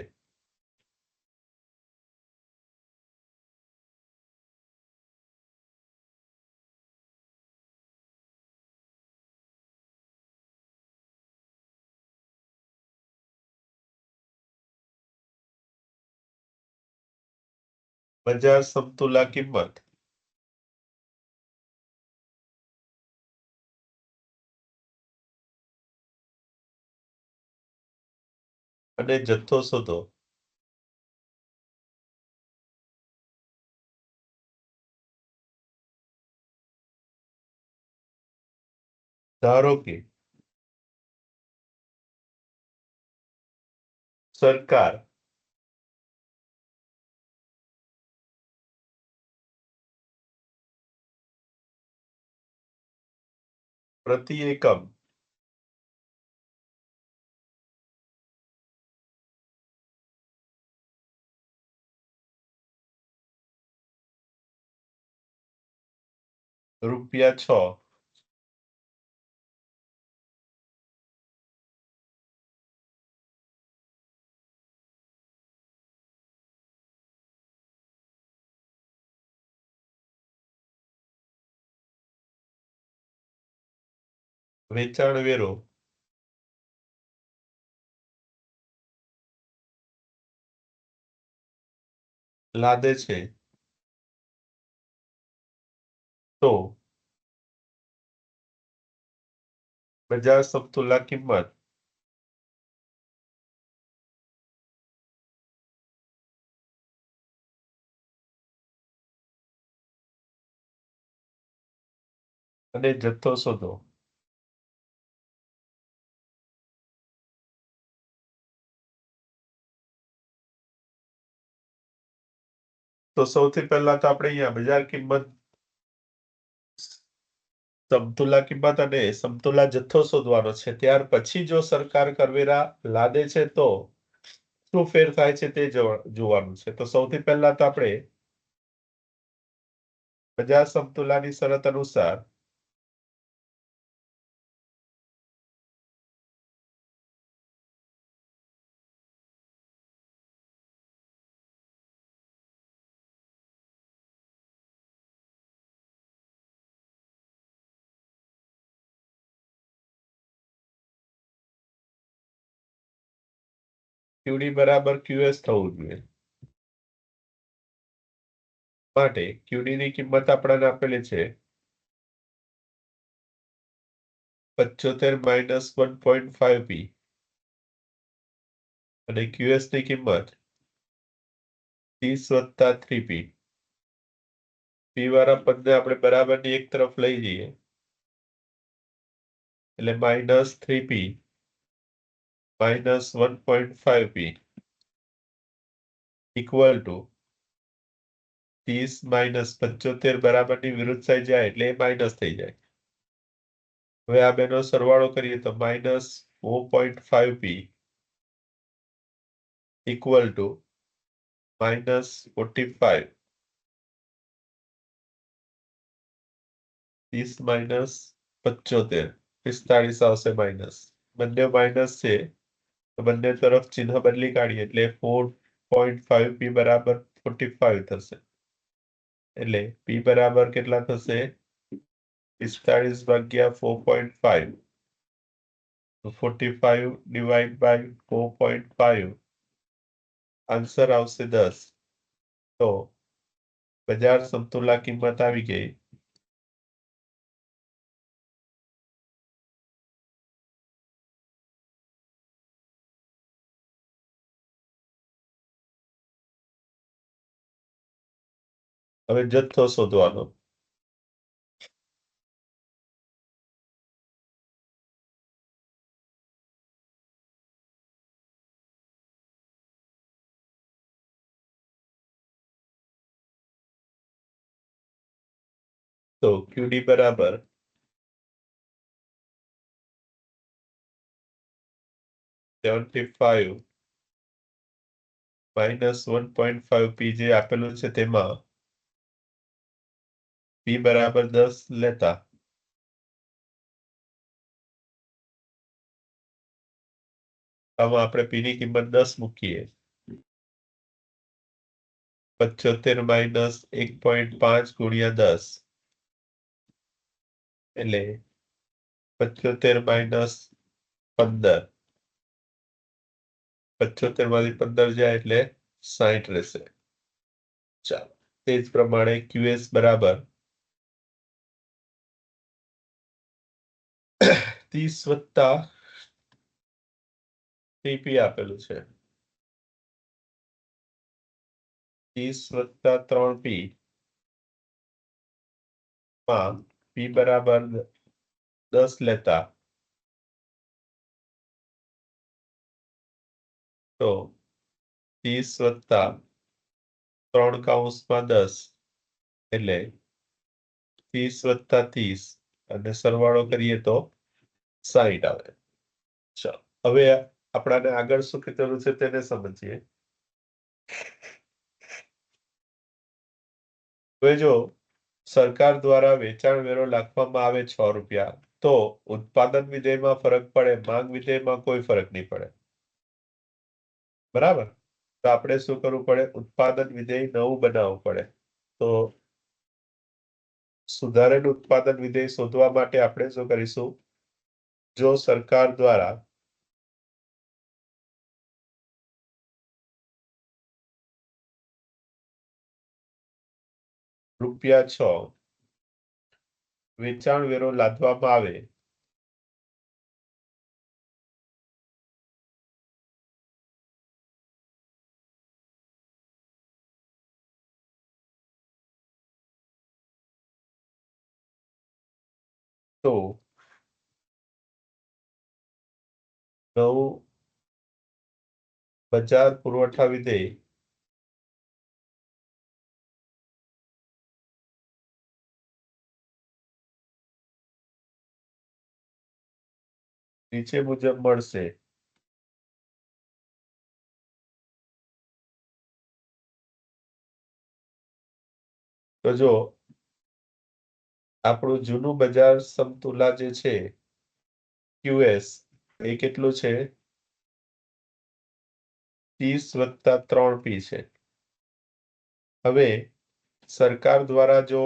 બજાર સમતુલા કિંમત અને જથ્થો શોધો. ધારો કે સરકાર પ્રતિ એકમ ₹6 વેચાણ વેરો લાદે છે તો બજાર સમતુલા કિંમત અને જથ્થો શોધો. તો સૌથી પહેલા તો આપણે અહીંયા બજાર કિંમત સમતુલા કિંમત અને સમતુલા જથ્થો શોધવાનો છે. ત્યાર પછી જો સરકાર કરવેરા લાદે છે તો શું ફેર થાય છે તે જોવાનું છે. તો સૌથી પહેલા તો આપણે બજાર સમતુલાની શરત અનુસાર QD બરાબર QS થવું જોઈએ. માટે QD ની કિંમત આપણને આપેલી છે 75 - 1.5 p. અને QS ની કિંમત 30 વત્તા 3P. P વાળા પદને આપણે બરાબરની એક તરફ લઈ જઈએ એટલે -3P -1.5P ઇક્વલ ટુ 30 - 75 બરાબરની વિરુદ્ધ સાઈડ જાય એટલે એ માઇનસ થઈ જાય. હવે આ બેનો સરવાળો કરીએ તો -4.5P ઇક્વલ ટુ -45. 30 - 75 45 આવશે માઇનસ. બંને માઇનસ છે તો બંને તરફ ચિહ્ન બદલી કાઢીએ એટલે 4.5P બરાબર 45 થશે. એટલે P બરાબર કેટલા થશે? 45 ભાગ્યા 4.5 તો 45 ડિવાઈડ બાય 4.5 આન્સર આવશે 10. તો બજાર સમતુલા કિંમત આવી ગઈ હવે જથ્થો શોધવાનો. તો QD બરાબર 75 -1.5P જે આપેલું છે તેમાં P બરાબર 10 લેતા આમાં આપણે P ની કિંમત 10 મૂકીએ 75 - 1.5 ગુણ્યા 10 એટલે 75 - 15. 75 માંથી 15 જાય એટલે 60 રહેશે. ચાલો તે જ પ્રમાણે QS બરાબર 30 વત્તા 3P આપેલું છે 30 વત્તા 3P માં P બરાબર 10 લેતા તો 30 વત્તા 3 કૌંસમાં 10 એટલે 30 વત્તા 30 અને સરવાળો કરીએ તો 60 આવે. ચાલો હવે આપણાને આગળ શું કીધેલું છે તેને સમજીએ. હવે જો સરકાર દ્વારા વેચાણ વેરો નાખવામાં આવે 6 રૂપિયા તો ઉત્પાદન વિધેયમાં ફરક પડે, માંગ વિધેયમાં કોઈ ફરક નહીં પડે. બરાબર? તો આપણે શું કરવું પડે? ઉત્પાદન વિધેય નવું બનાવવું પડે. તો સુધારેલું ઉત્પાદન વિધેય શોધવા માટે આપણે શું કરીશું? જો સરકાર દ્વારા ₹6 વેચાણ વેરો લાદવામાં આવે તો નવું બજાર પુરવઠા વિધેય નીચે મુજબ મળશે. તો જો આપણું જૂનું બજાર સમતુલા જે છે QS એ કેટલું છે? 30 વત્તા 3P છે. હવે સરકાર દ્વારા જો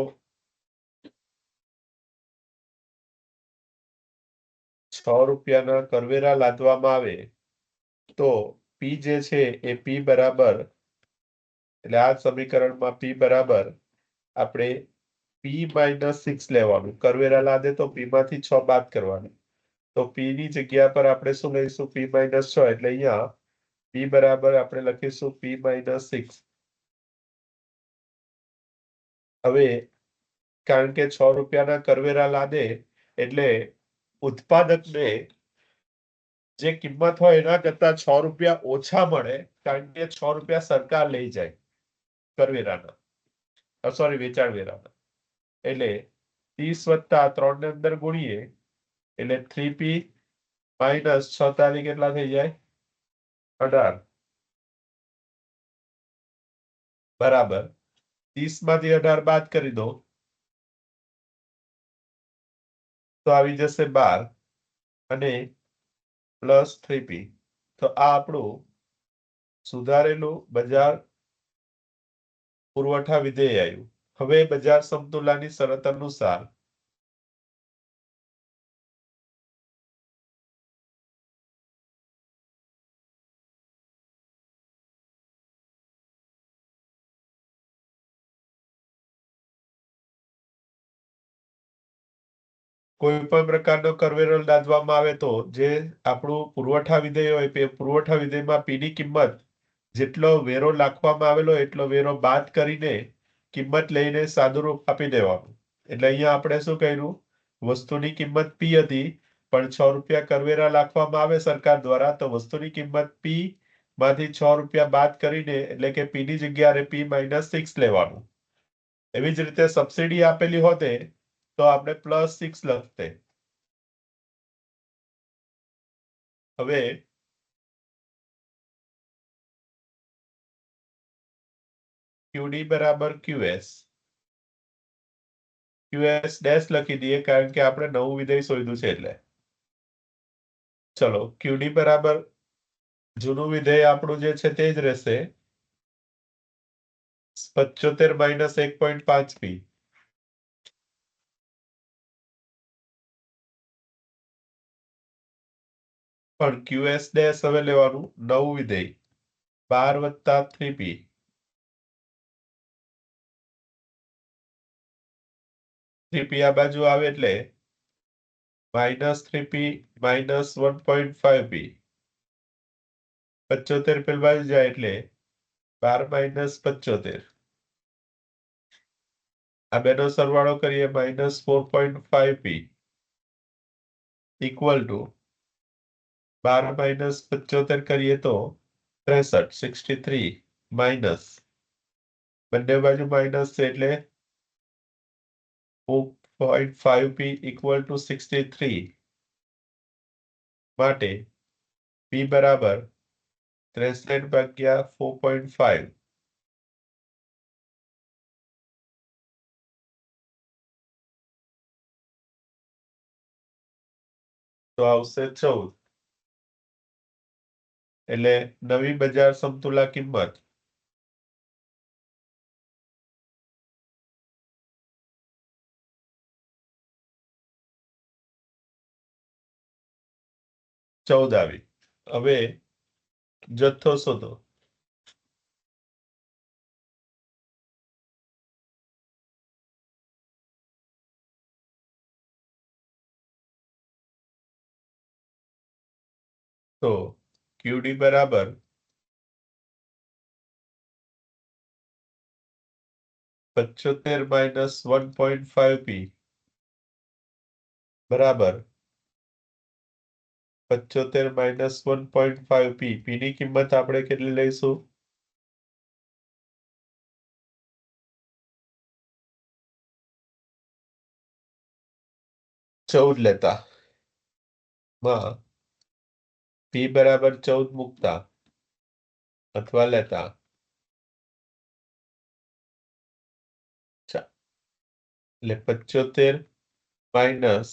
6 રૂપિયાના કરવેરા લાદવામાં આવે તો P જે છે એ P બરાબર એટલે આ સમીકરણમાં P બરાબર આપણે P -6 લેવાનું. કરવેરા લાદે તો P માંથી 6 બાદ કરવાનું. તો P ની જગ્યા પર આપણે શું લઈશું? P -6 એટલે અહીંયા પી બરાબર આપણે લખીશું પી -6. હવે કારણ કે 6 રૂપિયાના કરવેરા લાદે એટલે ઉત્પાદકને જે કિંમત હોય એના કરતા 6 રૂપિયા ઓછા મળે, કારણ કે 6 રૂપિયા સરકાર લઈ જાય કરવેરાના, સોરી, વેચાણ વેરાના. એટલે 30 + 3 ને અંદર ગુણીએ એટલે 3p - 6 તારીખ કેટલા થઈ જાય? 18. બરાબર. 30 માંથી 18 બાદ કરી દો તો આવી જશે 12 અને +3p. તો આ આપણું સુધારેલું બજાર પુરવઠા વિધેય આવ્યું. હવે બજાર સમતુલાની શરત અનુસાર કોઈ પણ પ્રકારનો કરવેરો લાદવામાં આવે તો જે આપણું પુરવઠા વિધેય હોય તે પુરવઠા વિધેયમાં પી ની કિંમત જેટલો વેરો નાખવામાં આવેલો એટલો વેરો બાદ કરીને કિંમત લઈને સાદુરૂપ આપી દેવાનું. એટલે અહીંયા આપણે શું કર્યું? વસ્તુની કિંમત પી હતી, પણ 6 રૂપિયા કરવેરા નાખવામાં આવે સરકાર દ્વારા, તો વસ્તુની કિંમત પી માંથી 6 રૂપિયા બાદ કરીને, એટલે કે પી ની જગ્યાએ પી -6 લેવાનું. એવી જ રીતે સબસિડી આપેલી હોતે તો આપણે +6 લખતે. હવે QD બરાબર QS. QS ડેશ લખી દઈએ કારણ કે આપણે નવું વિધેય શોધ્યું છે એટલે. ચલો, QD બરાબર જૂનું વિધેય આપણું જે છે તે જ રહેશે, 75 - 1.5p. પણ QS ડેશ હવે લેવાનું નવું વિધેય 12 + 3p. 3p આ બાજુ આવે એટલે -3p -1.5p. 75 પેલી બાજુ જાય એટલે 12 - 75. આ બેનો સરવાળો કરીએ -4.5p ઇક્વલ ટુ 12 - 75 કરીએ તો 63, 63 માઇનસ બંને બાજુ માઇનસ છે એટલે 4.5p ઇક્વલ ટુ 63. માટે p બરાબર 63 / 4.5. તો આવશે 14. એટલે નવી બજાર સમતુલા કિંમત ચૌદ આવી. હવે જથ્થો શોધો. તો QD બરાબર 75 - 1.5p બરાબર 75 - 1.5p. p ની કિંમત આપણે કેટલી લઈશું? 14 લેતા માં p બરાબર 14 મૂકતા અથવા લેતા. એટલે 75 માઇનસ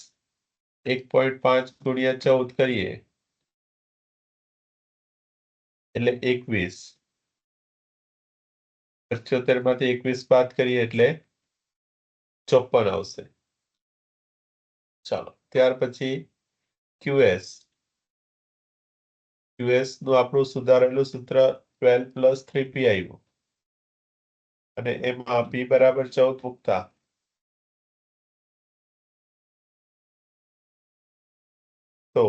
1.5 ગુણ્યા 14 કરીએ એટલે 21. 75 માંથી 21 બાદ કરીએ એટલે 54 આવશે. ચાલો, ત્યાર પછી QS. QS નું આપણું સુધારેલું સૂત્ર 12 + 3p આવ્યું અને એમાં p બરાબર 14 મૂકતા તો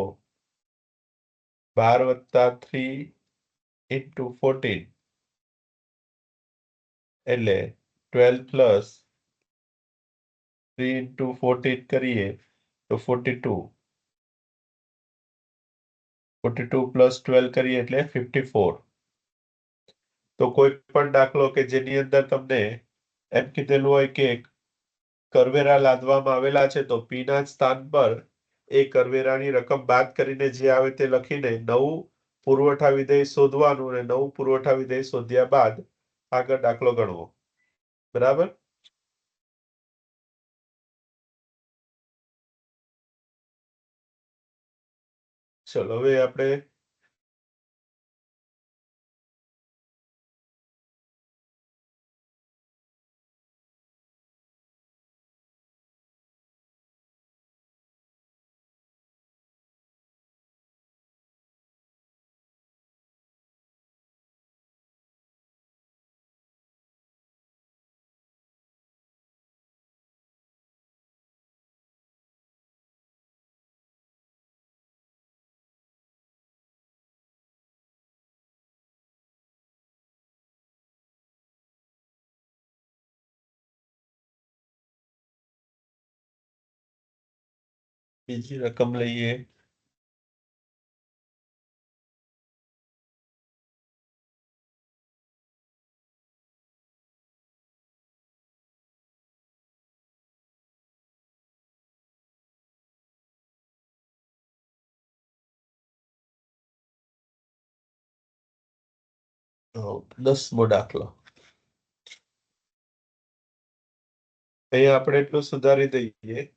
12 + 3 ઇન્ટુ 14 એટલે 12 પ્લસ 3 ઇન્ટુ 14 કરીએ તો 42 42 પ્લસ 12 કરીએ એટલે 54 તો કોઈ પણ દાખલો કે જેની અંદર તમને એમ કીધેલું હોય કે કરવેરા લાદવામાં આવેલા છે તો P ના સ્થાન પર એ કરવેરાની રકમ બાદ કરીને જે આવે તે લખીને નવું પુરવઠા વિધેય શોધવાનું અને નવું પુરવઠા વિધેય શોધ્યા બાદ આગળ દાખલો ગણવો બરાબર ચલો હવે આપણે બીજી રકમ લઈએ તો 10મો દાખલો અહીંયા આપણે એટલું સુધારી દઈએ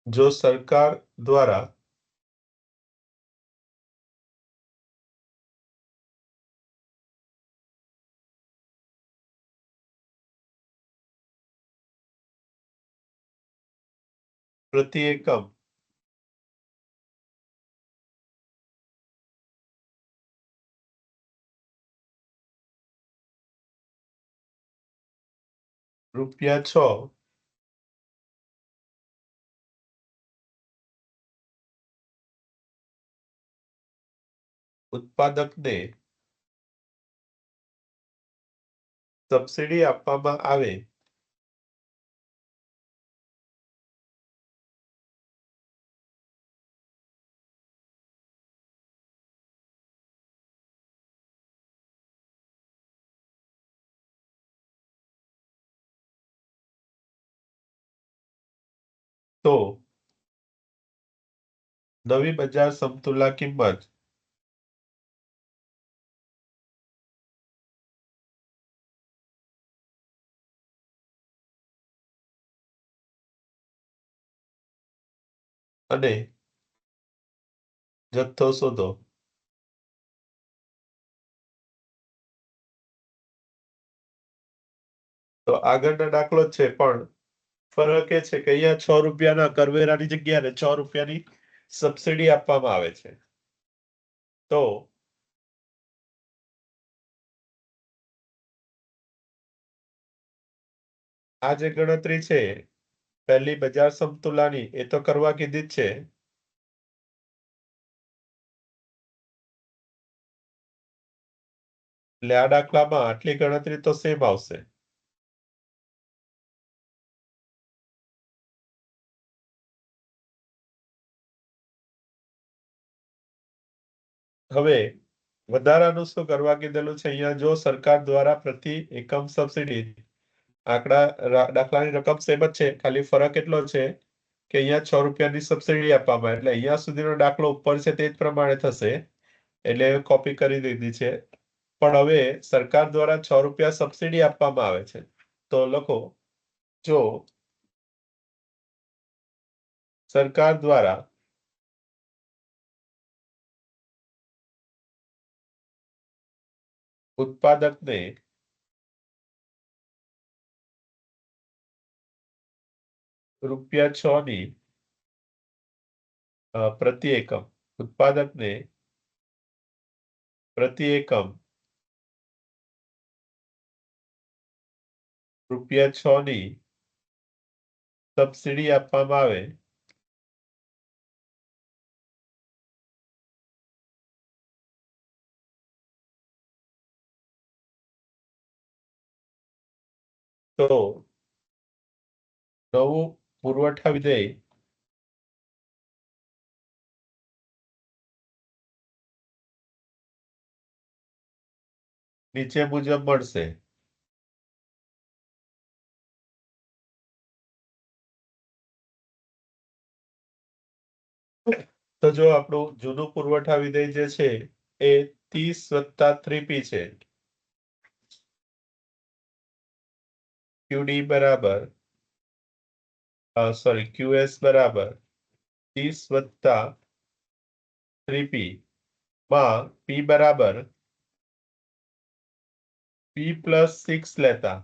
જો સરકાર દ્વારા પ્રતિ એકમ ₹6 ઉત્પાદકને સબસિડી આપવામાં આવે તો નવી બજાર સમતુલા કિંમત અને જથ્થો શોધો તો આગળનો દાખલો જ છે પણ ફરક એ છે કે અહીંયા ₹6 કરવેરાની જગ્યાએ ₹6 સબસિડી આપવામાં આવે છે તો આ જે ગણતરી છે પહેલી બજાર સમતુલાની એ તો કરવા કીધી જ છે એટલે આ દાખલામાં આટલી ગણતરી તો સેમ આવશે હવે વધારાનું શું કરવા કીધેલું છે અહીંયા જો સરકાર દ્વારા પ્રતિ એકમ સબસિડી દાખલાની રકમ સેમ જ છે ખાલી ફરક એટલો છે કે અહીંયા ₹6 સબસિડી આપવામાં એટલે અહીંયા સુધીનો દાખલો ઉપર છે તે જ પ્રમાણે થશે એટલે કોપી કરી દીધી છે પણ હવે સરકાર દ્વારા ₹6 સબસિડી આપવામાં આવે છે તો લખો જો સરકાર દ્વારા ઉત્પાદકને રૂપિયા 6 ની પ્રતિ એકમ ઉત્પાદકને પ્રતિ એકમ રૂપિયા 6 ની સબસિડી આપવામાં આવે તો નવું પુરવઠા વિધેય નીચે મુજબ મળશે. તો જો આપણું જૂનું પુરવઠા વિધેય જે છે એ 30 + 3p છે. QD બરાબર QS બરાબર 30 + 3p માં p બરાબર p + 6 લેતા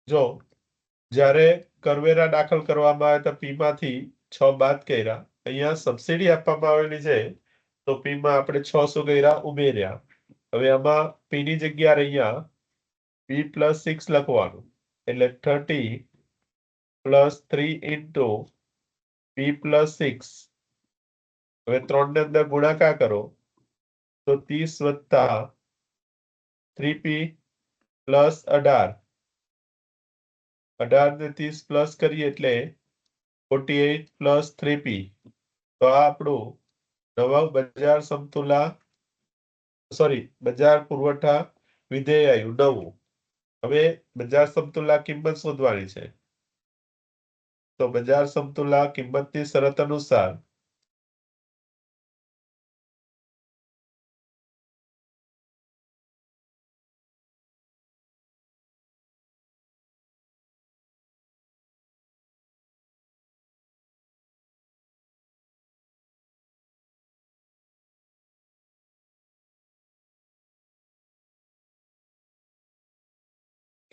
જો જ્યારે કરવેરા દાખલ કરવામાં આવે તો p માંથી 6 બાદ કર્યા. અહીંયા સબસિડી આપવામાં આવેલી છે તો p માં આપણે 6 શું કર્યા ઉમેર્યા. હવે આમાં p ની જગ્યાએ અહીંયા p + 6 લખવાનું એટલે 30 + 3 * p + 6. હવે 3 ને અંદર ગુણાકાર કરો તો 30 + 3p + 18. 18 ને 30 પ્લસ કરીએ એટલે 48 + 3p. તો આ આપણું નવા બજાર પુરવઠા વિધેય આવ્યું નવું. હવે બજાર સમતુલા કિંમત શોધવાની છે. તો બજાર સમતુલા કિંમતની શરત અનુસાર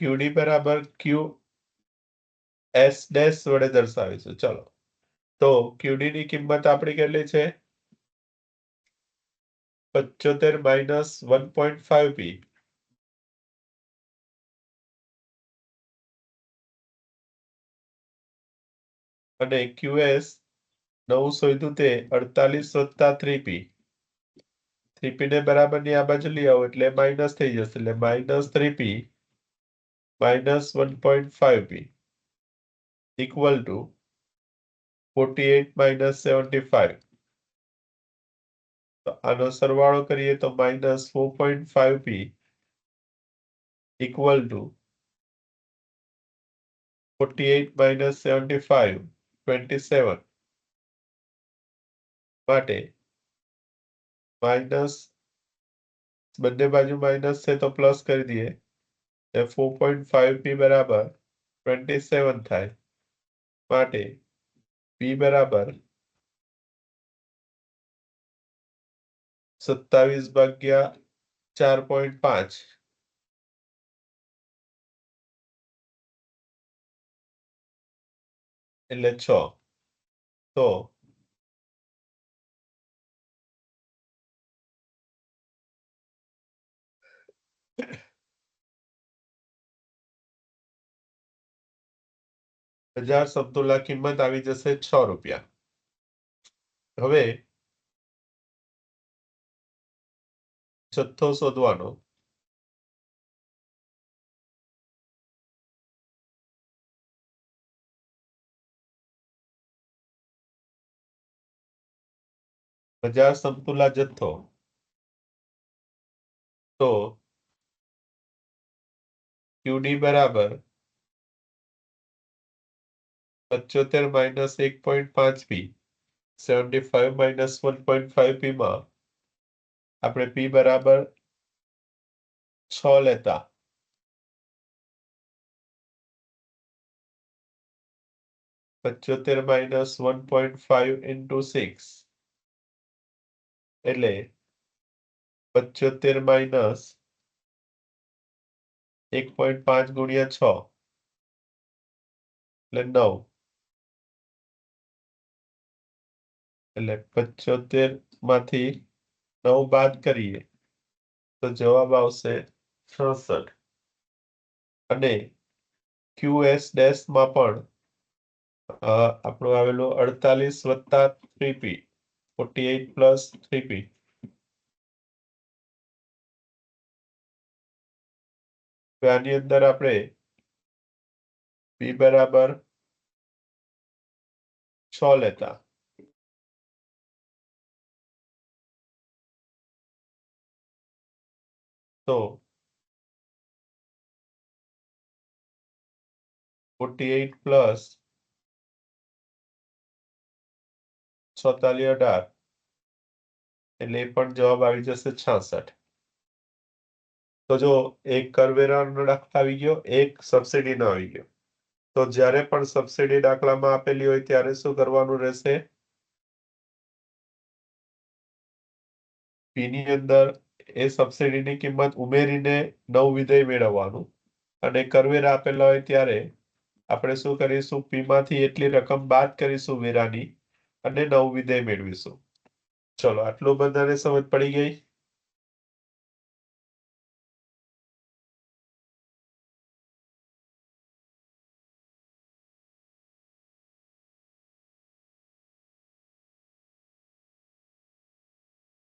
QD બરાબર QS ડેશ વડે દર્શાવીશું. ચલો તો QD ની કિંમત આપણી કેટલી છે 75 - 1.5p અને QS નવું શોધ્યું તે 48 + 3p. 3p ને બરાબરની આ બાજુ લઈ આવો એટલે માઇનસ થઈ જશે એટલે -3p - 1.5p equal to 48 - 75. તો આનો સરવાળો કરીએ તો -4.5p equal to 48 - 75 27. માટે માઇનસ બંને બાજુ માઇનસ છે તો પ્લસ કરી દઈએ 4.5p બરાબર 27 થાય. માટે p બરાબર 27/4.5 એટલે 6. તો બજાર સમતુલા કિંમત આવી જશે 6 રૂપિયા. હવે જથ્થો શોધવાનો. બજાર સમતુલા જથ્થો તો QD બરાબર 75 - 1.5p 75 - 1.5p માં આપણે p બરાબર 6 લેતા 75 - 1.5 * 6 એટલે 75 - 1.5 × 6 એટલે 9 એટલે 75 માંથી 9 બાદ કરીએ તો જવાબ આવશે 66 અને QS ડેશ માં પણ આપણું આવેલું 48 વત્તા 3p 48 પ્લસ 3p આની અંદર આપણે p બરાબર 6 લેતા તો 48 પ્લસ 46 18 એટલે એ પણ જવાબ આવી જશે 66 તો જો એક કરવેરાનો દાખલો આવી ગયો એક સબસિડીનો આવી ગયો તો જ્યારે પણ સબસિડી દાખલામાં આપેલી હોય ત્યારે શું કરવાનું રહેશે p ની અંદર એ સબસિડીની કિંમત ઉમેરીને નવ વિધેય મેળવવાનું અને કરવેરા આપેલા હોય ત્યારે આપણે શું કરીશું p માંથી એટલી રકમ બાદ કરીશું વેરાની અને નવ વિધેય મેળવીશું ચલો આટલું બધાને સમજ પડી ગઈ